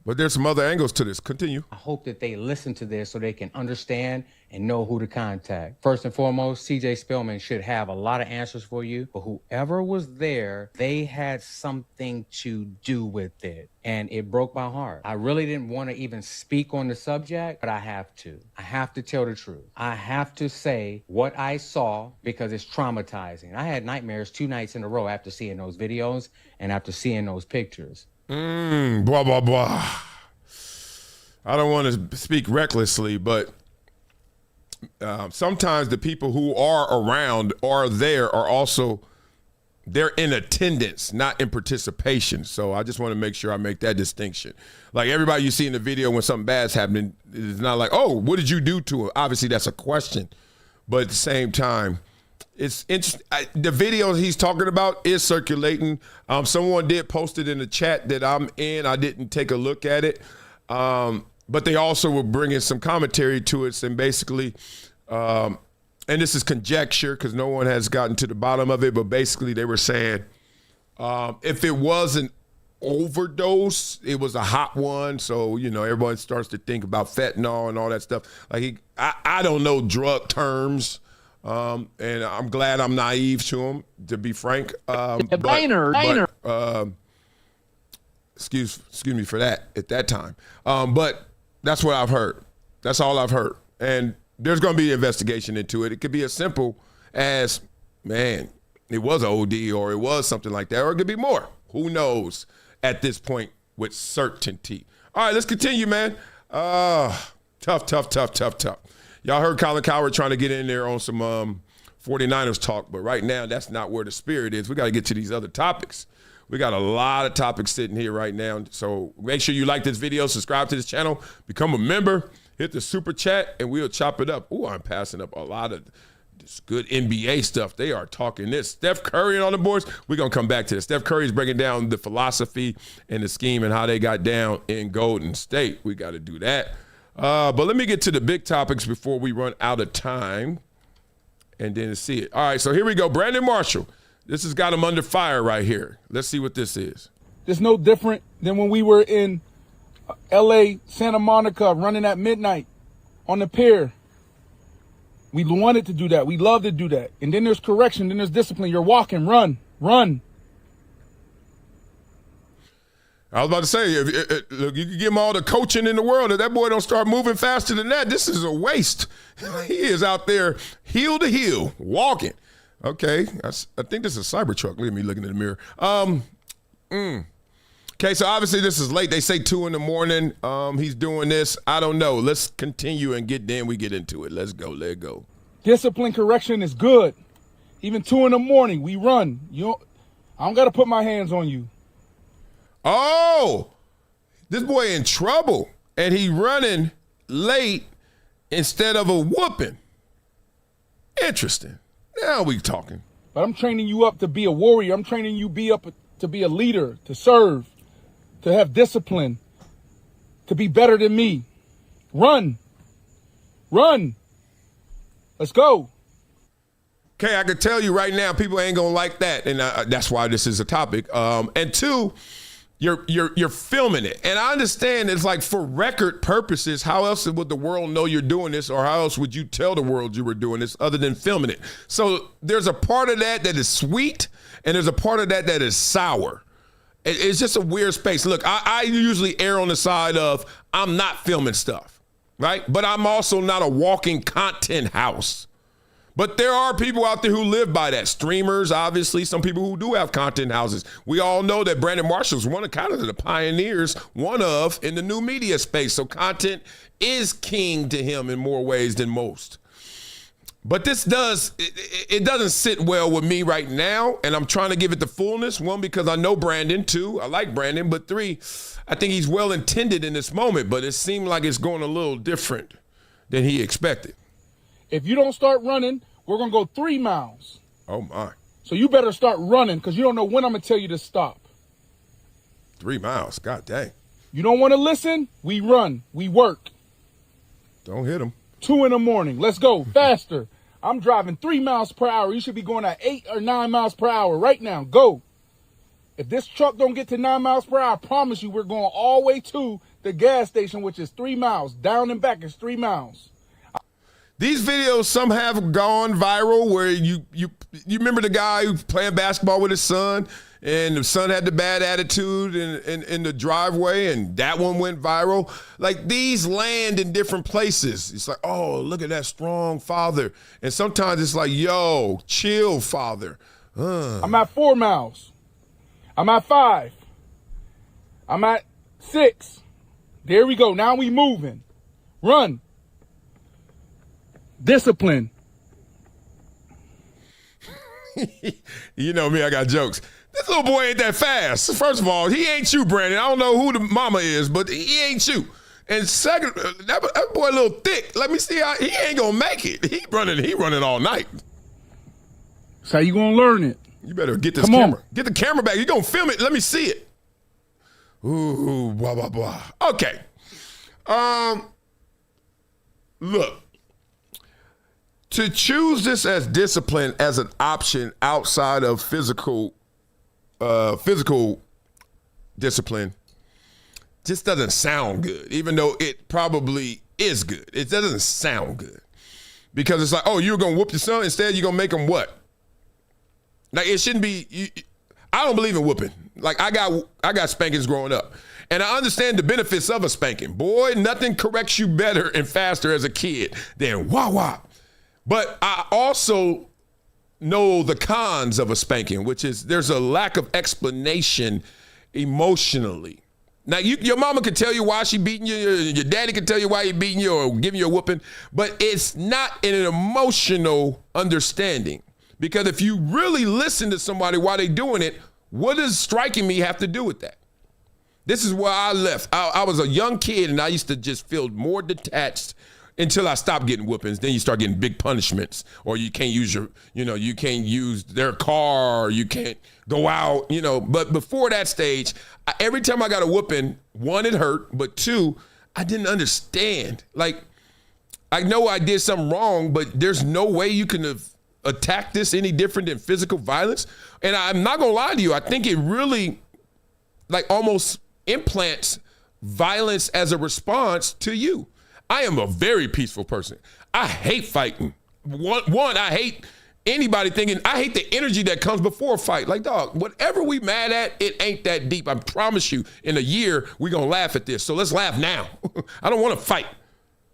[SPEAKER 3] But there's some other angles to this. Continue.
[SPEAKER 14] I hope that they listen to this so they can understand and know who to contact. First and foremost, CJ Spillman should have a lot of answers for you, but whoever was there, they had something to do with it. And it broke my heart. I really didn't want to even speak on the subject, but I have to. I have to tell the truth. I have to say what I saw, because it's traumatizing. I had nightmares 2 nights in a row after seeing those videos and after seeing those pictures.
[SPEAKER 3] Blah, blah, blah. I don't want to speak recklessly, but sometimes the people who are around or there are also, they're in attendance, not in participation. So I just want to make sure I make that distinction. Like everybody you see in the video when something bad's happening, it's not like, oh, what did you do to it? Obviously that's a question. But at the same time, it's interesting. The video he's talking about is circulating. Someone did post it in the chat that I'm in. I didn't take a look at it. But they also were bringing some commentary to it. And basically, and this is conjecture because no one has gotten to the bottom of it, but basically they were saying if it was an overdose, it was a hot one. So, you know, everyone starts to think about fentanyl and all that stuff. Like I don't know drug terms. And I'm glad I'm naive to him, to be frank. Excuse me for that at that time. But that's what I've heard. That's all I've heard. And there's going to be an investigation into it. It could be as simple as, man, it was an OD or it was something like that, or it could be more. Who knows at this point with certainty. All right, let's continue, man. Tough. Y'all heard Colin Cowherd trying to get in there on some 49ers talk, but right now that's not where the spirit is. We got to get to these other topics. We got a lot of topics sitting here right now. So make sure you like this video, subscribe to this channel, become a member, hit the super chat, and we'll chop it up. Ooh, I'm passing up a lot of this good NBA stuff. They are talking this. Steph Curry on the boards. We're going to come back to this. Steph Curry is breaking down the philosophy and the scheme and how they got down in Golden State. We got to do that. But let me get to the big topics before we run out of time and then see it. All right, so here we go. Brandon Marshall. This has got him under fire right here. Let's see what this is.
[SPEAKER 15] It's no different than when we were in L.A., Santa Monica, running at midnight on the pier. We wanted to do that. We love to do that. And then there's correction. Then there's discipline. You're walking. Run.
[SPEAKER 3] I was about to say, look, you can give him all the coaching in the world. If that boy don't start moving faster than that, this is a waste. He is out there heel to heel, walking. Okay, I think this is a Cybertruck. Look at me looking in the mirror. Okay, so obviously this is late. They say 2 a.m. He's doing this. I don't know. Let's continue and we get into it. Let's go.
[SPEAKER 15] Discipline correction is good. Even 2 a.m, we run. I don't got to put my hands on you.
[SPEAKER 3] Oh, this boy in trouble, and he running late instead of a whooping. Interesting. Now we talking.
[SPEAKER 15] But I'm training you up to be a warrior. I'm training you to be a leader, to serve, to have discipline, to be better than me. Run. Let's go.
[SPEAKER 3] Okay, I can tell you right now, people ain't gonna like that, and that's why this is a topic. And 2, you're filming it, and I understand it's like for record purposes. How else would the world know you're doing this, or how else would you tell the world you were doing this other than filming it? So there's a part of that is sweet, and there's a part of that is sour. It's just a weird space. Look, I usually err on the side of I'm not filming stuff, right? But I'm also not a walking content house. But there are people out there who live by that. Streamers, obviously, some people who do have content houses. We all know that Brandon Marshall's one of kind of the pioneers, in the new media space. So content is king to him in more ways than most. But this it doesn't sit well with me right now, and I'm trying to give it the fullness. 1, because I know Brandon. 2, I like Brandon. But 3, I think he's well-intended in this moment, but it seemed like it's going a little different than he expected.
[SPEAKER 15] If you don't start running, we're going to go 3 miles.
[SPEAKER 3] Oh, my.
[SPEAKER 15] So you better start running because you don't know when I'm going to tell you to stop.
[SPEAKER 3] 3 miles. God dang.
[SPEAKER 15] You don't want to listen? We run. We work.
[SPEAKER 3] Don't hit him.
[SPEAKER 15] 2 a.m. Let's go. Faster. I'm driving 3 miles per hour. You should be going at 8 or 9 miles per hour right now. Go. If this truck don't get to 9 miles per hour, I promise you we're going all the way to the gas station, which is 3 miles. Down and back is 3 miles.
[SPEAKER 3] These videos, some have gone viral where you remember the guy who playing basketball with his son, and the son had the bad attitude in the driveway, and that one went viral. Like, these land in different places. It's like, oh, look at that strong father. And sometimes it's like, yo, chill, father.
[SPEAKER 15] I'm at 4 miles. I'm at 5. I'm at 6. There we go. Now we moving. Run. Discipline.
[SPEAKER 3] You know me, I got jokes. This little boy ain't that fast. First of all, he ain't you, Brandon. I don't know who the mama is, but he ain't you. And second, that boy a little thick. Let me see how he ain't gonna make it. He running all night.
[SPEAKER 15] That's how you gonna learn it.
[SPEAKER 3] You better get this camera. Get the camera back. You gonna film it. Let me see it. Ooh, blah, blah, blah. Okay. Look. To choose this as discipline as an option outside of physical discipline just doesn't sound good, even though it probably is good. It doesn't sound good because it's like, oh, you're going to whoop your son. Instead, you're going to make him what? Like, it shouldn't be. I don't believe in whooping. Like, I got spankings growing up. And I understand the benefits of a spanking. Boy, nothing corrects you better and faster as a kid than wah-wah. But I also know the cons of a spanking, which is there's a lack of explanation emotionally. Now, your mama can tell you why she beating you, your daddy can tell you why he beating you or giving you a whooping, but it's not an emotional understanding. Because if you really listen to somebody while they doing it, what does striking me have to do with that? This is where I left. I was a young kid, and I used to just feel more detached until I stopped getting whoopings. Then you start getting big punishments, or you can't use you can't use their car, or you can't go out, But before that stage, every time I got a whooping, 1, it hurt, but 2, I didn't understand. Like, I know I did something wrong, but there's no way you can have attacked this any different than physical violence. And I'm not gonna lie to you, I think it really, like, almost implants violence as a response to you. I am a very peaceful person. I hate fighting. One, I hate anybody thinking, I hate the energy that comes before a fight. Like, dog, whatever we mad at, it ain't that deep. I promise you, in a year, we're going to laugh at this. So let's laugh now. I don't want to fight,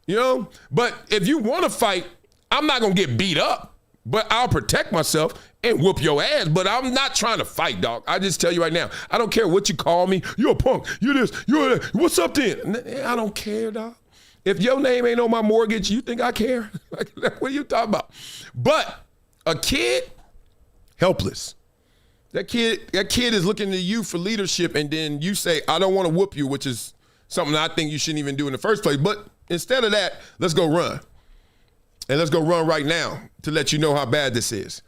[SPEAKER 3] you know? But if you want to fight, I'm not going to get beat up, but I'll protect myself and whoop your ass. But I'm not trying to fight, dog. I just tell you right now, I don't care what you call me. You're a punk. You're this. You're that. What's up then? I don't care, dog. If your name ain't on my mortgage, you think I care? Like, what are you talking about? But a kid, helpless. That kid is looking to you for leadership, and then you say, I don't want to whoop you, which is something I think you shouldn't even do in the first place. But instead of that, let's go run. And let's go run right now to let you know how bad this is.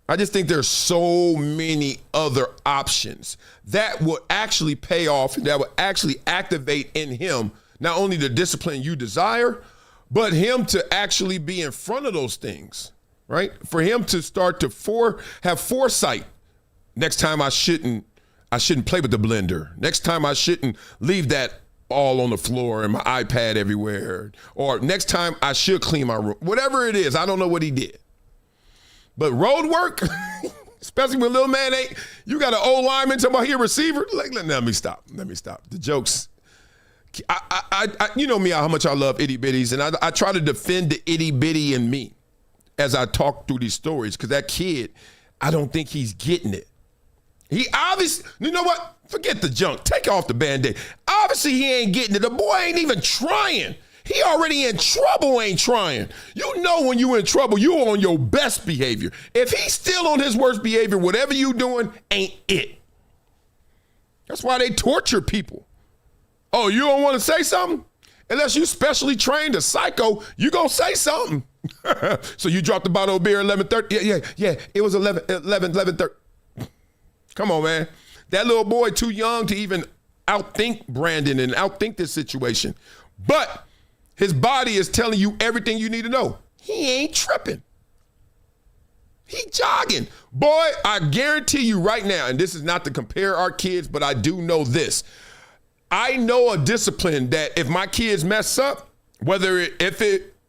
[SPEAKER 3] I just think there's so many other options that will actually pay off, that will actually activate in him not only the discipline you desire, but him to actually be in front of those things, right? For him to start to have foresight. Next time I shouldn't play with the blender. Next time I shouldn't leave that all on the floor and my iPad everywhere. Or next time I should clean my room. Whatever it is, I don't know what he did. But road work, especially when little man ain't, you got an old lineman talking about he a receiver. Like, let me stop. The jokes. I you know me, how much I love itty bitties, and I try to defend the itty bitty in me as I talk through these stories, because that kid, I don't think he's getting it. He obviously, you know what? Forget the junk. Take off the Band-Aid. Obviously, he ain't getting it. The boy ain't even trying. He already in trouble, ain't trying. You know when you in trouble, you on your best behavior. If he's still on his worst behavior, whatever you doing ain't it. That's why they torture people. Oh, you don't want to say something? Unless you specially trained a psycho, you gonna say something. So you dropped the bottle of beer 11:30? Yeah. It was 11:30. Come on, man. That little boy too young to even outthink Brandon and outthink this situation. But his body is telling you everything you need to know. He ain't tripping. He jogging. Boy, I guarantee you right now, and this is not to compare our kids, but I do know this. I know a discipline that if my kids mess up, whether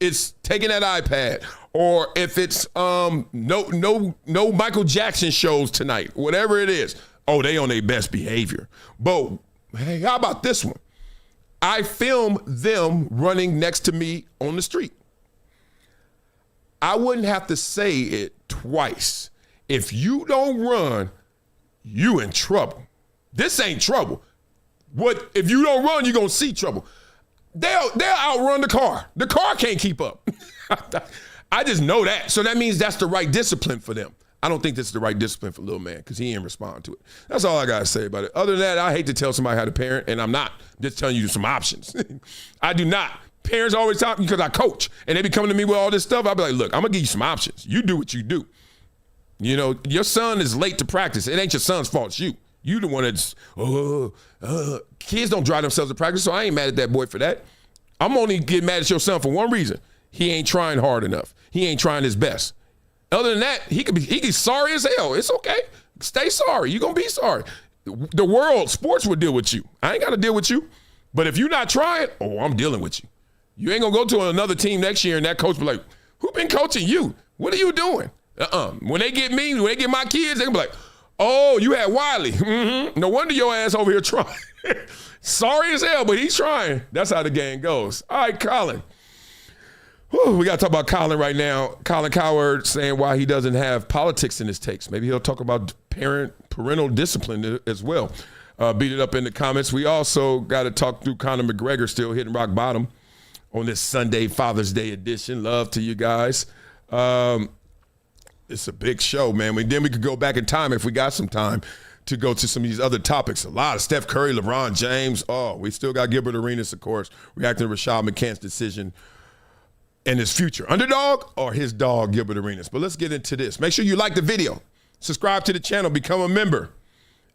[SPEAKER 3] it's taking that iPad or if it's no Michael Jackson shows tonight, whatever it is, oh, they on their best behavior. But hey, how about this one? I film them running next to me on the street. I wouldn't have to say it twice. If you don't run, you in trouble. This ain't trouble. What if you don't run, you're gonna see trouble. They'll outrun the car. The car can't keep up. I just know that. So that means that's the right discipline for them. I don't think this is the right discipline for little man because he ain't respond to it. That's all I gotta say about it. Other than that, I hate to tell somebody how to parent, and I'm not. I'm just telling you some options. I do not. Parents always talk because I coach, and they be coming to me with all this stuff. I'll be like, look, I'm gonna give you some options. You do what you do. You know, your son is late to practice. It ain't your son's fault. It's you. You the one that's, kids don't drive themselves to practice, so I ain't mad at that boy for that. I'm only getting mad at your son for one reason. He ain't trying hard enough. He ain't trying his best. Other than that, he could be sorry as hell. It's okay. Stay sorry. You're going to be sorry. The world, sports will deal with you. I ain't got to deal with you. But if you're not trying, I'm dealing with you. You ain't going to go to another team next year and that coach be like, who been coaching you? What are you doing? When they get me, when they get my kids, they can be like, oh, you had Wiley. Mm-hmm. No wonder your ass over here trying. Sorry as hell, but he's trying. That's how the game goes. All right, Colin. Whew, we got to talk about Colin right now. Colin Cowherd saying why he doesn't have politics in his takes. Maybe he'll talk about parental discipline as well. Beat it up in the comments. We also got to talk through Conor McGregor still hitting rock bottom on this Sunday Father's Day edition. Love to you guys. It's a big show, man. Then we could go back in time if we got some time to go to some of these other topics. A lot of Steph Curry, LeBron James. Oh, we still got Gilbert Arenas, of course, reacting to Rashad McCants' decision and his future. Underdog or his dog, Gilbert Arenas. But let's get into this. Make sure you like the video. Subscribe to the channel. Become a member.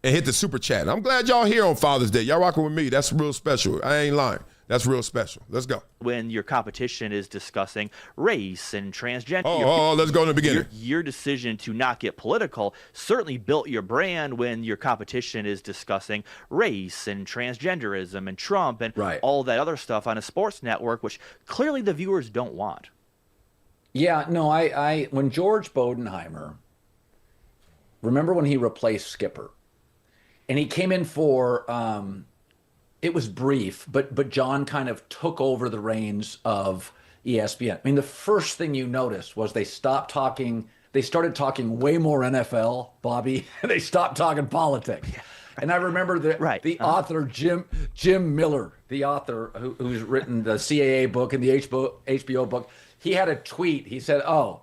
[SPEAKER 3] And hit the super chat. I'm glad y'all here on Father's Day. Y'all rocking with me. That's real special. I ain't lying. That's real special. Let's go.
[SPEAKER 16] When your competition is discussing race and transgender.
[SPEAKER 3] Let's go in the beginning.
[SPEAKER 16] Your decision to not get political certainly built your brand when your competition is discussing race and transgenderism and Trump and all that other stuff on a sports network, which clearly the viewers don't want.
[SPEAKER 17] Yeah, no, I when George Bodenheimer, remember when he replaced Skipper, and he came in for it was brief, but John kind of took over the reins of ESPN. I mean, the first thing you noticed was they stopped talking. They started talking way more NFL, Bobby. They stopped talking politics. And I remember the author, Jim Miller, the author who's written the CAA book and the HBO book, he had a tweet. He said, "Oh,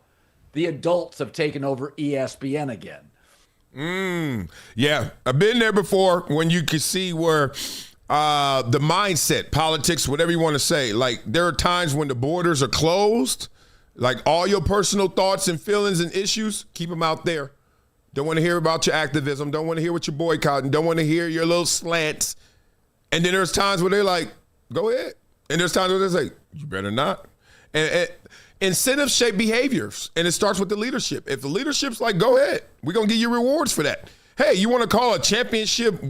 [SPEAKER 17] the adults have taken over ESPN again."
[SPEAKER 3] Yeah, I've been there before when you could see where the mindset, politics, whatever you want to say, like there are times when the borders are closed, like all your personal thoughts and feelings and issues, keep them out there. Don't want to hear about your activism. Don't want to hear what you're boycotting. Don't want to hear your little slants. And then there's times where they're like, go ahead. And there's times where they're like, you better not. And incentives shape behaviors, and it starts with the leadership. If the leadership's like, go ahead, we're going to give you rewards for that. Hey, you want to call a championship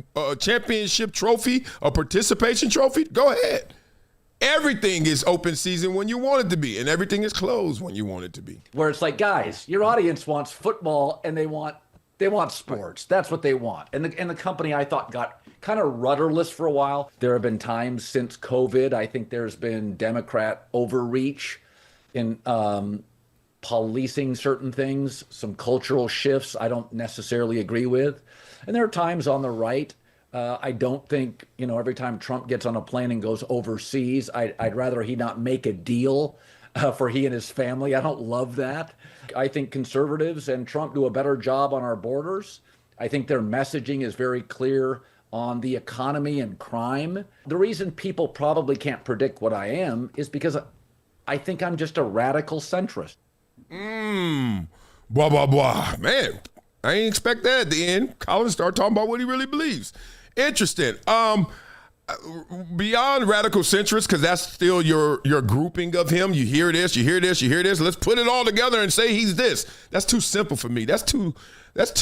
[SPEAKER 3] trophy a participation trophy? Go ahead. Everything is open season when you want it to be, and everything is closed when you want it to be.
[SPEAKER 17] Where it's like, guys, your audience wants football, and they want sports. That's what they want. And the company, I thought, got kind of rudderless for a while. There have been times since COVID, I think there's been Democrat overreach in policing certain things, some cultural shifts I don't necessarily agree with. And there are times on the right, I don't think, every time Trump gets on a plane and goes overseas, I'd rather he not make a deal for he and his family. I don't love that. I think conservatives and Trump do a better job on our borders. I think their messaging is very clear on the economy and crime. The reason people probably can't predict what I am is because I think I'm just a radical centrist.
[SPEAKER 3] Blah, blah, blah. Man, I didn't expect that at the end. Colin started talking about what he really believes. Interesting. Beyond radical centrist, because that's still your grouping of him. You hear this, you hear this, you hear this. Let's put it all together and say he's this. That's too simple for me. That's too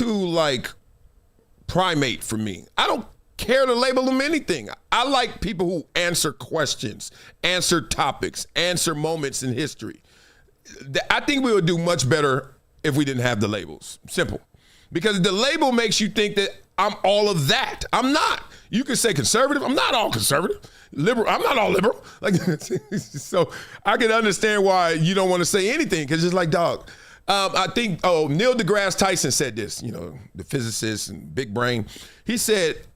[SPEAKER 3] like primate for me. I don't care to label him anything. I like people who answer questions, answer topics, answer moments in history. I think we would do much better if we didn't have the labels. Simple. Because the label makes you think that I'm all of that. I'm not. You can say conservative. I'm not all conservative. Liberal. I'm not all liberal. Like, so I can understand why you don't want to say anything, because it's like, dog. I think, Neil deGrasse Tyson said this, the physicist and big brain. He said,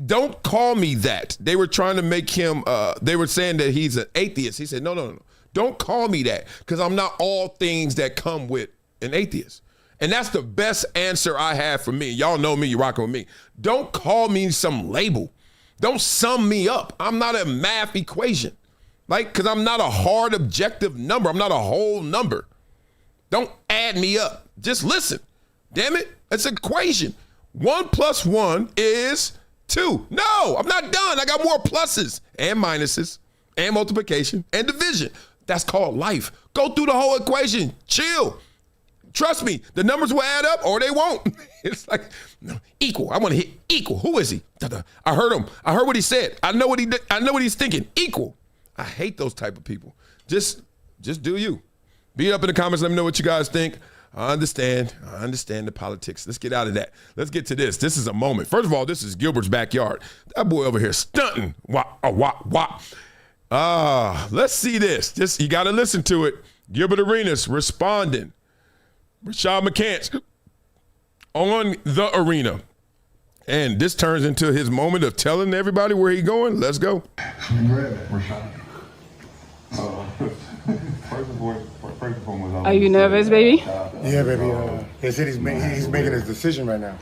[SPEAKER 3] don't call me that. They were trying to make him, they were saying that he's an atheist. He said, no. Don't call me that, because I'm not all things that come with an atheist. And that's the best answer I have for me. Y'all know me, you're rocking with me. Don't call me some label. Don't sum me up. I'm not a math equation. Because I'm not a hard objective number. I'm not a whole number. Don't add me up. Just listen. Damn it. It's an equation. 1 + 1 is 2. No, I'm not done. I got more pluses and minuses and multiplication and division. That's called life. Go through the whole equation. Chill. Trust me, the numbers will add up or they won't. It's like, no, equal. I want to hit equal. Who is he? I heard him. I heard what he said. I know what he's thinking. Equal. I hate those type of people. Just do you. Be up in the comments. Let me know what you guys think. I understand the politics. Let's get out of that. Let's get to this. This is a moment. First of all, this is Gilbert's backyard. That boy over here stunting. Wop. Let's see this. You got to listen to it. Gilbert Arenas responding. Rashad McCants on the arena. And this turns into his moment of telling everybody where he's going. Let's go.
[SPEAKER 18] Rashad.
[SPEAKER 19] Are you nervous, baby?
[SPEAKER 18] Yeah, baby. They said he's making his decision right now.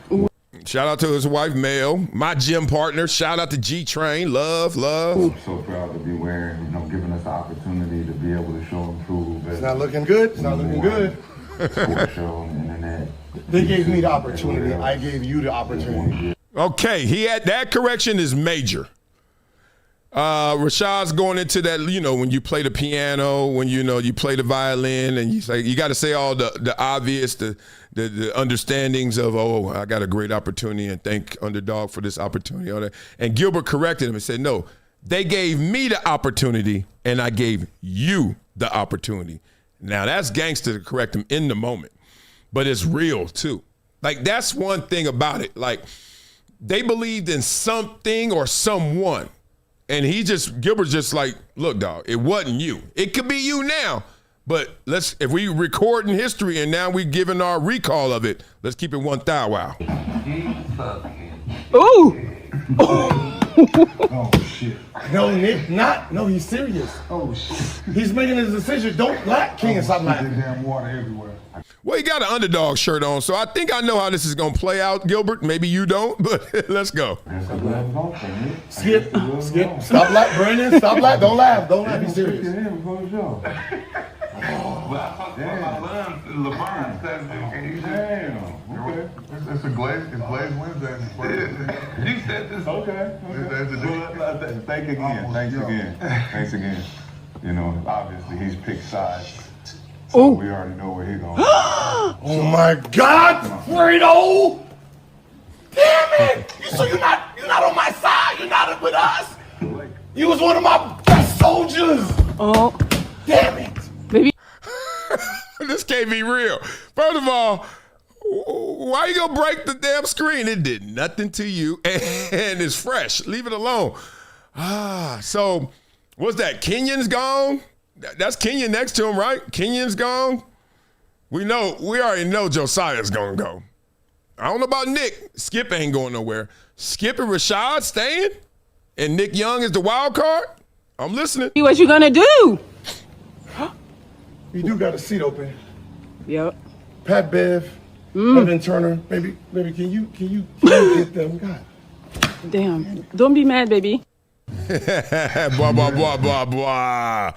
[SPEAKER 3] Shout out to his wife, Mel, my gym partner. Shout out to G-Train. Love.
[SPEAKER 18] I'm so proud to be wearing, giving us the opportunity to be able to show and prove. It's not looking good. Sports show, internet. They gave me the opportunity. I gave you the opportunity.
[SPEAKER 3] Okay, that correction is major. Rashad's going into that, when you play the piano, when you play the violin, and you got to say all the obvious, the understandings of, I got a great opportunity and thank Underdog for this opportunity. All that. And Gilbert corrected him and said, no, they gave me the opportunity and I gave you the opportunity. Now, that's gangster to correct him in the moment, but it's real, too. Like, that's one thing about it. Like, they believed in something or someone, and Gilbert's just like, look, dog, it wasn't you. It could be you now, but if we record in history and now we giving our recall of it, let's keep it 1,000. Wow.
[SPEAKER 19] Ooh.
[SPEAKER 18] Oh, shit.
[SPEAKER 6] No, Nick, not. No, he's serious.
[SPEAKER 18] Oh, shit.
[SPEAKER 6] He's making his decision. Don't laugh, King, and stop laughing.
[SPEAKER 18] Damn water everywhere.
[SPEAKER 3] Well, he got an Underdog shirt on, so I think I know how this is going to play out, Gilbert. Maybe you don't, but let's go.
[SPEAKER 6] Skip. Stop laughing, Brandon. Stop laughing. Don't laugh. Don't laugh. He's serious.
[SPEAKER 18] LeBron. Damn. Okay. It's a Glaze Wednesday. You said this. Okay. Thanks again. You know, obviously he's picked sides. So we already know where he's going.
[SPEAKER 6] Oh my God, Fredo! Damn it! You're not on my side. You're not with us. You was one of my best soldiers.
[SPEAKER 19] Oh,
[SPEAKER 6] damn it,
[SPEAKER 19] baby.
[SPEAKER 3] This can't be real. First of all, why you gonna break the damn screen? It did nothing to you, and it's fresh. Leave it alone. So what's that? Kenyon's gone. That's Kenyon next to him, right? Kenyon's gone. We already know Josiah's gonna go. I don't know about Nick. Skip ain't going nowhere. Skip and Rashad staying, and Nick Young is the wild card. I'm listening.
[SPEAKER 19] What you gonna do?
[SPEAKER 6] You do got a seat open.
[SPEAKER 19] Yep.
[SPEAKER 6] Pat Bev, Evan Turner. Baby, can you get them? God.
[SPEAKER 19] Damn. Don't be mad, baby.
[SPEAKER 3] Blah, blah, blah, blah, blah.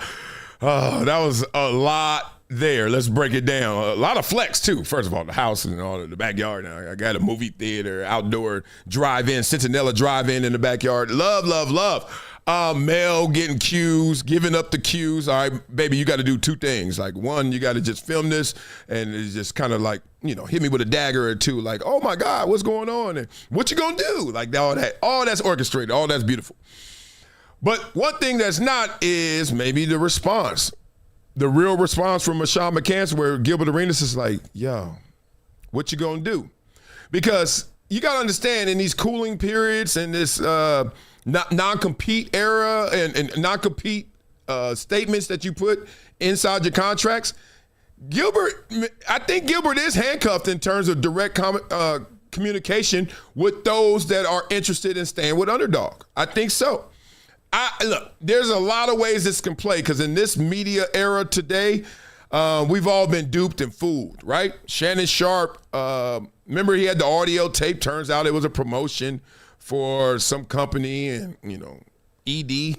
[SPEAKER 3] Oh, that was a lot there. Let's break it down. A lot of flex, too. First of all, the house and all the backyard. Now, I got a movie theater, outdoor drive-in, Centinela drive-in in the backyard. Love, love, love. Mel getting cues, giving up the cues. All right, baby, you got to do two things. Like, one, you got to just film this, and it's just kind of like, hit me with a dagger or two. Like, oh, my God, what's going on? And what you going to do? Like, all that's orchestrated. All that's beautiful. But one thing that's not is maybe the response. The real response from McCants where Gilbert Arenas is like, yo, what you gonna do? Because you gotta understand in these cooling periods and this non-compete era and non-compete statements that you put inside your contracts, I think Gilbert is handcuffed in terms of direct communication with those that are interested in staying with Underdog. I think so. Look, there's a lot of ways this can play because in this media era today, we've all been duped and fooled, right? Shannon Sharpe, remember he had the audio tape. Turns out it was a promotion for some company and, ED.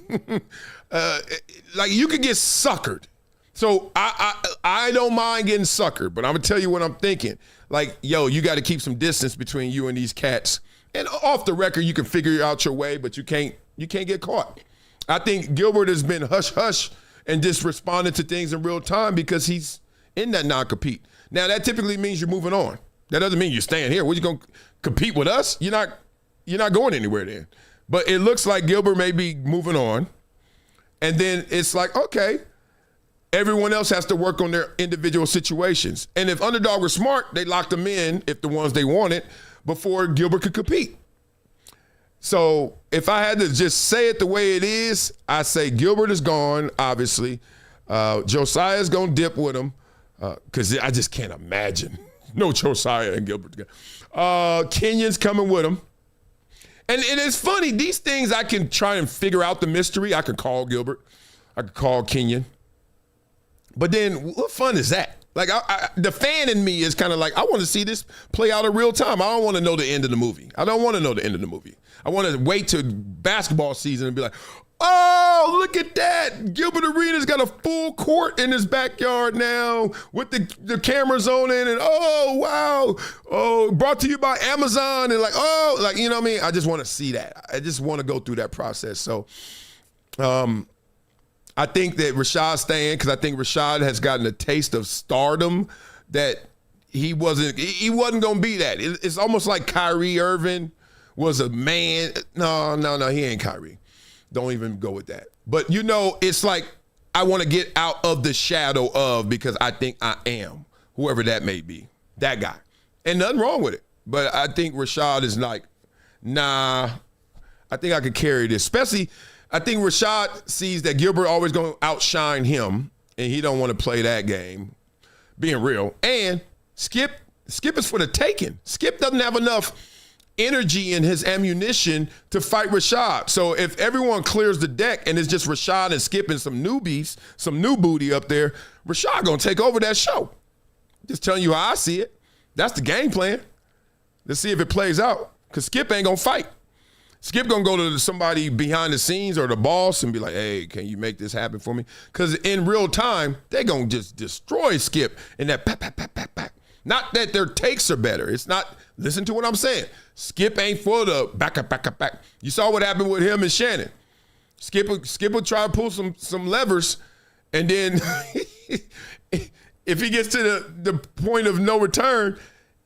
[SPEAKER 3] Like you could get suckered. So I don't mind getting suckered, but I'm going to tell you what I'm thinking. Like, yo, you got to keep some distance between you and these cats. And off the record, you can figure out your way, but you can't get caught. I think Gilbert has been hush-hush and just responded to things in real time because he's in that non-compete. Now, that typically means you're moving on. That doesn't mean you're staying here. What, you going to compete with us? You're not going anywhere then. But it looks like Gilbert may be moving on. And then it's like, okay, everyone else has to work on their individual situations. And if Underdog was smart, they locked them in, if the ones they wanted, before Gilbert could compete. So if I had to just say it the way it is, I say Gilbert is gone, obviously. Josiah's going to dip with him because I just can't imagine. No Josiah and Gilbert. Kenyon's coming with him. And it's funny, these things I can try and figure out the mystery. I can call Gilbert. I can call Kenyon. But then what fun is that? Like the fan in me is kind of like, I want to see this play out in real time. I don't want to know the end of the movie. I don't want to know the end of the movie. I want to wait till basketball season and be like, oh, look at that. Gilbert Arenas got a full court in his backyard now with the cameras on it. And oh, wow. Oh, brought to you by Amazon. And like, oh, like, you know what I mean? I just want to see that. I just want to go through that process. So I think that Rashad's staying because I think Rashad has gotten a taste of stardom that he wasn't going to be that. It's almost like Kyrie Irving was a man. No, he ain't Kyrie. Don't even go with that. But, it's like I want to get out of the shadow of because I think I am, whoever that may be, that guy. And nothing wrong with it. But I think Rashad is like, nah, I think I could carry this. Especially, I think Rashad sees that Gilbert always going to outshine him, and he don't want to play that game, being real. And Skip is for the taking. Skip doesn't have enough energy in his ammunition to fight Rashad. So if everyone clears the deck and it's just Rashad and Skip and some newbies, some new booty up there, Rashad going to take over that show. Just telling you how I see it. That's the game plan. Let's see if it plays out, because Skip ain't going to fight. Skip going to go to somebody behind the scenes or the boss and be like, hey, can you make this happen for me? Because in real time, they're going to just destroy Skip in that pat, pat, pat, pat, pat. Not that their takes are better. It's not, listen to what I'm saying. Skip ain't for the back up, back up, back. You saw what happened with him and Shannon. Skip would try to pull some levers, and then if he gets to the point of no return,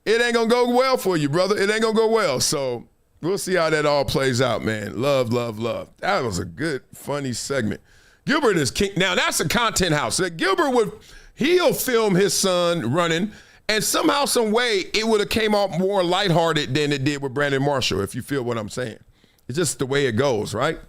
[SPEAKER 3] it ain't going to go well for you, brother. It ain't going to go well. So we'll see how that all plays out, man. Love, love, love. That was a good, funny segment. Gilbert is king. Now, that's a content house. Gilbert he'll film his son running, and somehow, some way, it would have came off more lighthearted than it did with Brandon Marshall, if you feel what I'm saying. It's just the way it goes, right?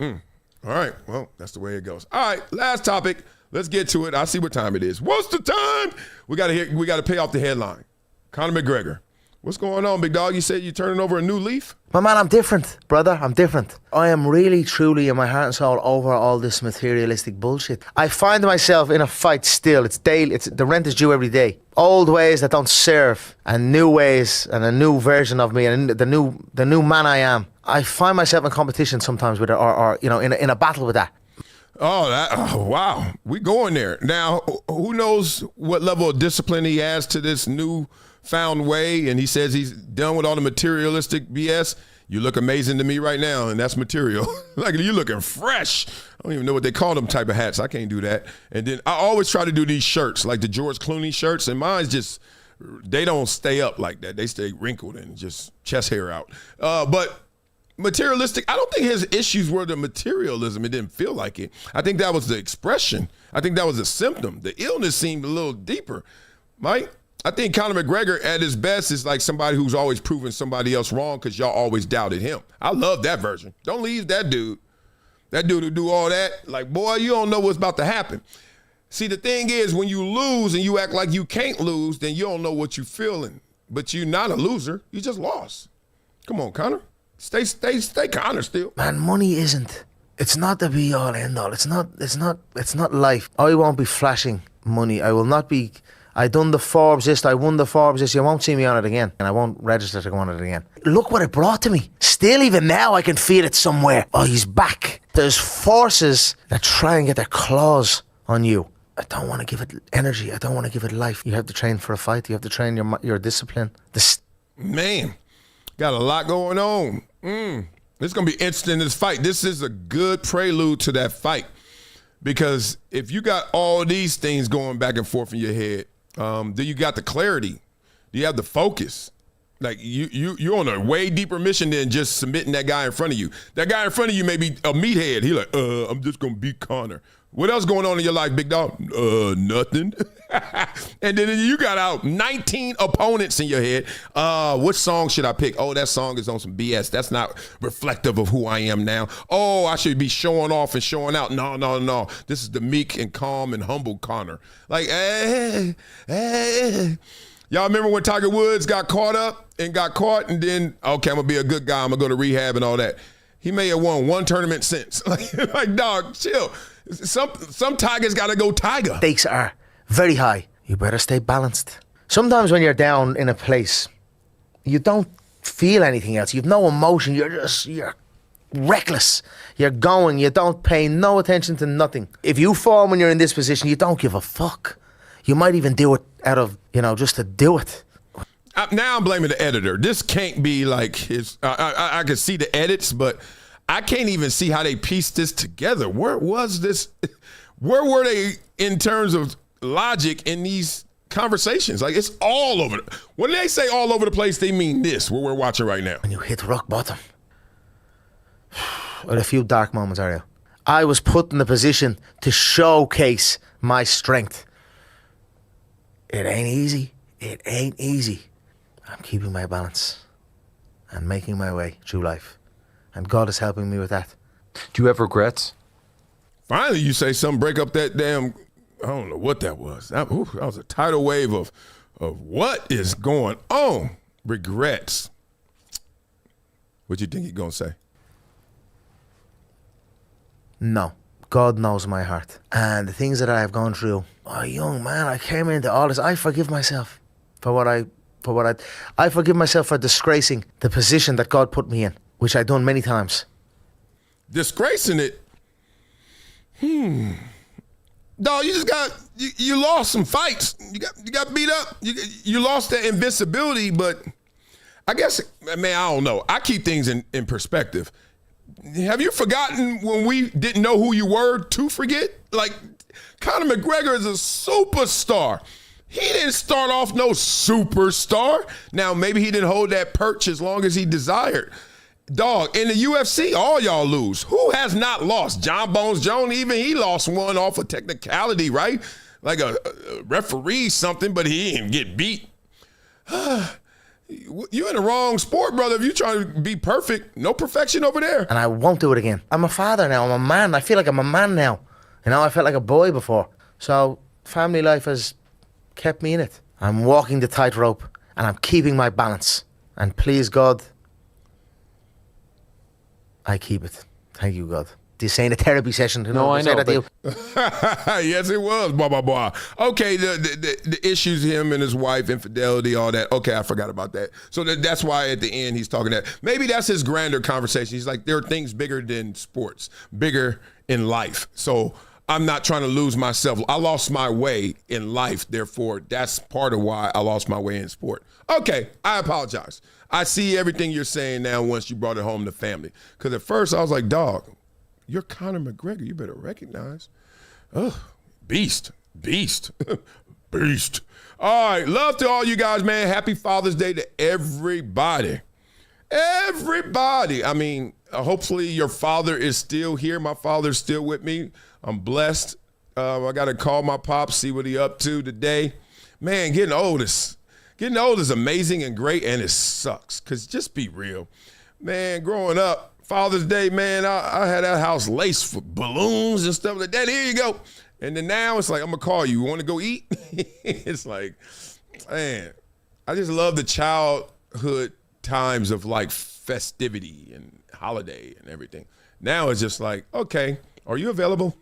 [SPEAKER 3] All right. Well, that's the way it goes. All right. Last topic. Let's get to it. I see what time it is. What's the time? We got to pay off the headline. Conor McGregor. What's going on, big dog? You said you're turning over a new leaf?
[SPEAKER 2] My man, I'm different, brother. I'm different. I am really, truly, in my heart and soul, over all this materialistic bullshit. I find myself in a fight still. It's daily. The rent is due every day. Old ways that don't serve, and new ways, and a new version of me, and the new man I am. I find myself in competition sometimes with it, or in a battle with that.
[SPEAKER 3] Oh, wow. We going there. Now, who knows what level of discipline he has to this new found way, and he says he's done with all the materialistic BS. You look amazing to me right now, and that's material. Like, you looking fresh. I don't even know what they call them type of hats. I can't do that. And then I always try to do these shirts, like the George Clooney shirts, and mine's just, they don't stay up like that. They stay wrinkled and just chest hair out. But materialistic, I don't think his issues were the materialism. It didn't feel like it. I think that was the expression. I think that was a symptom. The illness seemed a little deeper. Mike? I think Conor McGregor at his best is like somebody who's always proving somebody else wrong because y'all always doubted him. I love that version. Don't leave that dude. That dude who do all that, like, boy, you don't know what's about to happen. See, the thing is, when you lose and you act like you can't lose, then you don't know what you're feeling. But you're not a loser. You just lost. Come on, Conor. Stay Conor still.
[SPEAKER 2] Man, money isn't. It's not the be all end all. It's not life. I won't be flashing money. I will not be. I done the Forbes list, I won the Forbes list, you won't see me on it again, and I won't register to go on it again. Look what it brought to me. Still, even now, I can feel it somewhere. Oh, he's back. There's forces that try and get their claws on you. I don't want to give it energy. I don't want to give it life. You have to train for a fight. You have to train your discipline.
[SPEAKER 3] Man, got a lot going on. It's going to be interesting, this fight. This is a good prelude to that fight, because if you got all these things going back and forth in your head, then you got the clarity. You have the focus. Like you're on a way deeper mission than just submitting that guy in front of you. That guy in front of you may be a meathead. He like, I'm just gonna beat Conor. What else going on in your life, big dog? Nothing. And then you got out 19 opponents in your head. What song should I pick? Oh, that song is on some BS. That's not reflective of who I am now. Oh, I should be showing off and showing out. No. This is the meek and calm and humble Conor. Like, Y'all remember when Tiger Woods got caught up and got caught, and then, okay, I'm going to be a good guy. I'm going to go to rehab and all that. He may have won one tournament since. Like, dog, chill. Some Tigers got to go Tiger.
[SPEAKER 2] Stakes are very high. You better stay balanced. Sometimes when you're down in a place, you don't feel anything else. You've no emotion. You're reckless. You're going. You don't pay no attention to nothing. If you fall when you're in this position, you don't give a fuck. You might even do it out of, just to do it.
[SPEAKER 3] Now I'm blaming the editor. This can't be like his. I can see the edits, but I can't even see how they pieced this together. Where was this? Where were they in terms of logic in these conversations? Like, it's all over. When they say all over the place, they mean this, what we're watching right now.
[SPEAKER 2] When you hit rock bottom. Or a few dark moments, are you? I was put in the position to showcase my strength. It ain't easy. It ain't easy. I'm keeping my balance and making my way through life. And God is helping me with that.
[SPEAKER 4] Do you have regrets?
[SPEAKER 3] Finally, you say something, break up that damn, I don't know what that was. That was a tidal wave of what is going on. Regrets. What you think you're going to say?
[SPEAKER 2] No. God knows my heart. And the things that I have gone through, young man, I came into all this. I forgive myself for what I forgive myself for disgracing the position that God put me in, which I've done many times.
[SPEAKER 3] Disgracing it? Dog, you just you lost some fights. You got beat up. You lost that invincibility, but I guess, man, I don't know. I keep things in perspective. Have you forgotten when we didn't know who you were to forget? Like, Conor McGregor is a superstar. He didn't start off no superstar. Now, maybe he didn't hold that perch as long as he desired. Dog, in the UFC, all y'all lose. Who has not lost? John Bones Jones, even he lost one off a technicality, right? Like a referee something, but he didn't get beat. You in the wrong sport, brother. If you trying to be perfect, no perfection over there.
[SPEAKER 2] And I won't do it again. I'm a father now. I'm a man. I feel like I'm a man now. You know, I felt like a boy before. So family life has kept me in it. I'm walking the tightrope and I'm keeping my balance. And please God, I keep it. Thank you, God. This ain't a therapy session. You know,
[SPEAKER 4] no, I know.
[SPEAKER 3] Yes, it was. Blah, blah, blah. Okay, the issues, him and his wife, infidelity, all that. Okay, I forgot about that. So that's why at the end he's talking that. Maybe that's his grander conversation. He's like, there are things bigger than sports, bigger in life. So I'm not trying to lose myself. I lost my way in life. Therefore, that's part of why I lost my way in sport. Okay, I apologize. I see everything you're saying now once you brought it home to family. Because at first I was like, dog, you're Conor McGregor. You better recognize. Oh, beast. Beast. All right. Love to all you guys, man. Happy Father's Day to everybody. Everybody. I mean, hopefully your father is still here. My father's still with me. I'm blessed. I got to call my pops, see what he up to today. Man, getting old is amazing and great, and it sucks. Because just be real. Man, growing up, Father's Day, man, I had that house laced with balloons and stuff like that. Here you go. And then now it's like, I'm going to call you. Want to go eat? It's like, man, I just love the childhood times of like festivity and holiday and everything. Now it's just like, okay, are you available?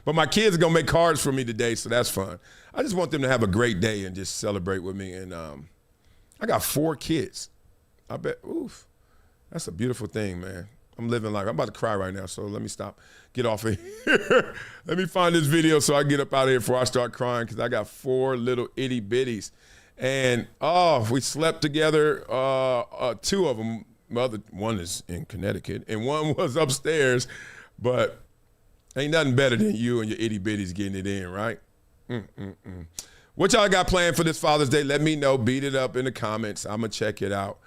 [SPEAKER 3] But my kids are going to make cards for me today, so that's fun. I just want them to have a great day and just celebrate with me. And I got 4 kids. I bet, oof. That's a beautiful thing, man. I'm living life. I'm about to cry right now, so let me stop. Get off of here. Let me find this video so I get up out of here before I start crying, because I got 4 little itty bitties. And, we slept together, 2 of them. One is in Connecticut, and one was upstairs. But ain't nothing better than you and your itty bitties getting it in, right? What y'all got planned for this Father's Day? Let me know. Beat it up in the comments. I'm going to check it out.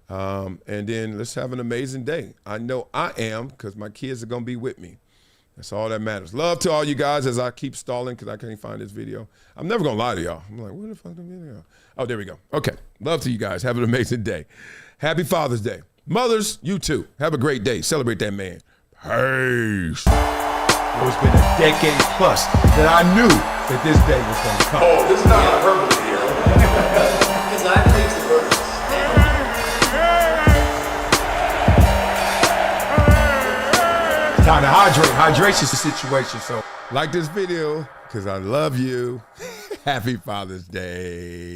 [SPEAKER 3] And then let's have an amazing day. I know I am, because my kids are going to be with me. That's all that matters. Love to all you guys as I keep stalling because I can't find this video. I'm never going to lie to y'all. I'm like, where the fuck is the video? Oh, there we go. Okay. Love to you guys. Have an amazing day. Happy Father's Day. Mothers, you too. Have a great day. Celebrate that man. Peace.
[SPEAKER 6] It's been a decade plus that I knew that this day was going to come. Oh, this is not hyperbole here. Because I believe the verse.
[SPEAKER 3] Time to hydrate. Hydration's the situation. So like this video because I love you. Happy Father's Day.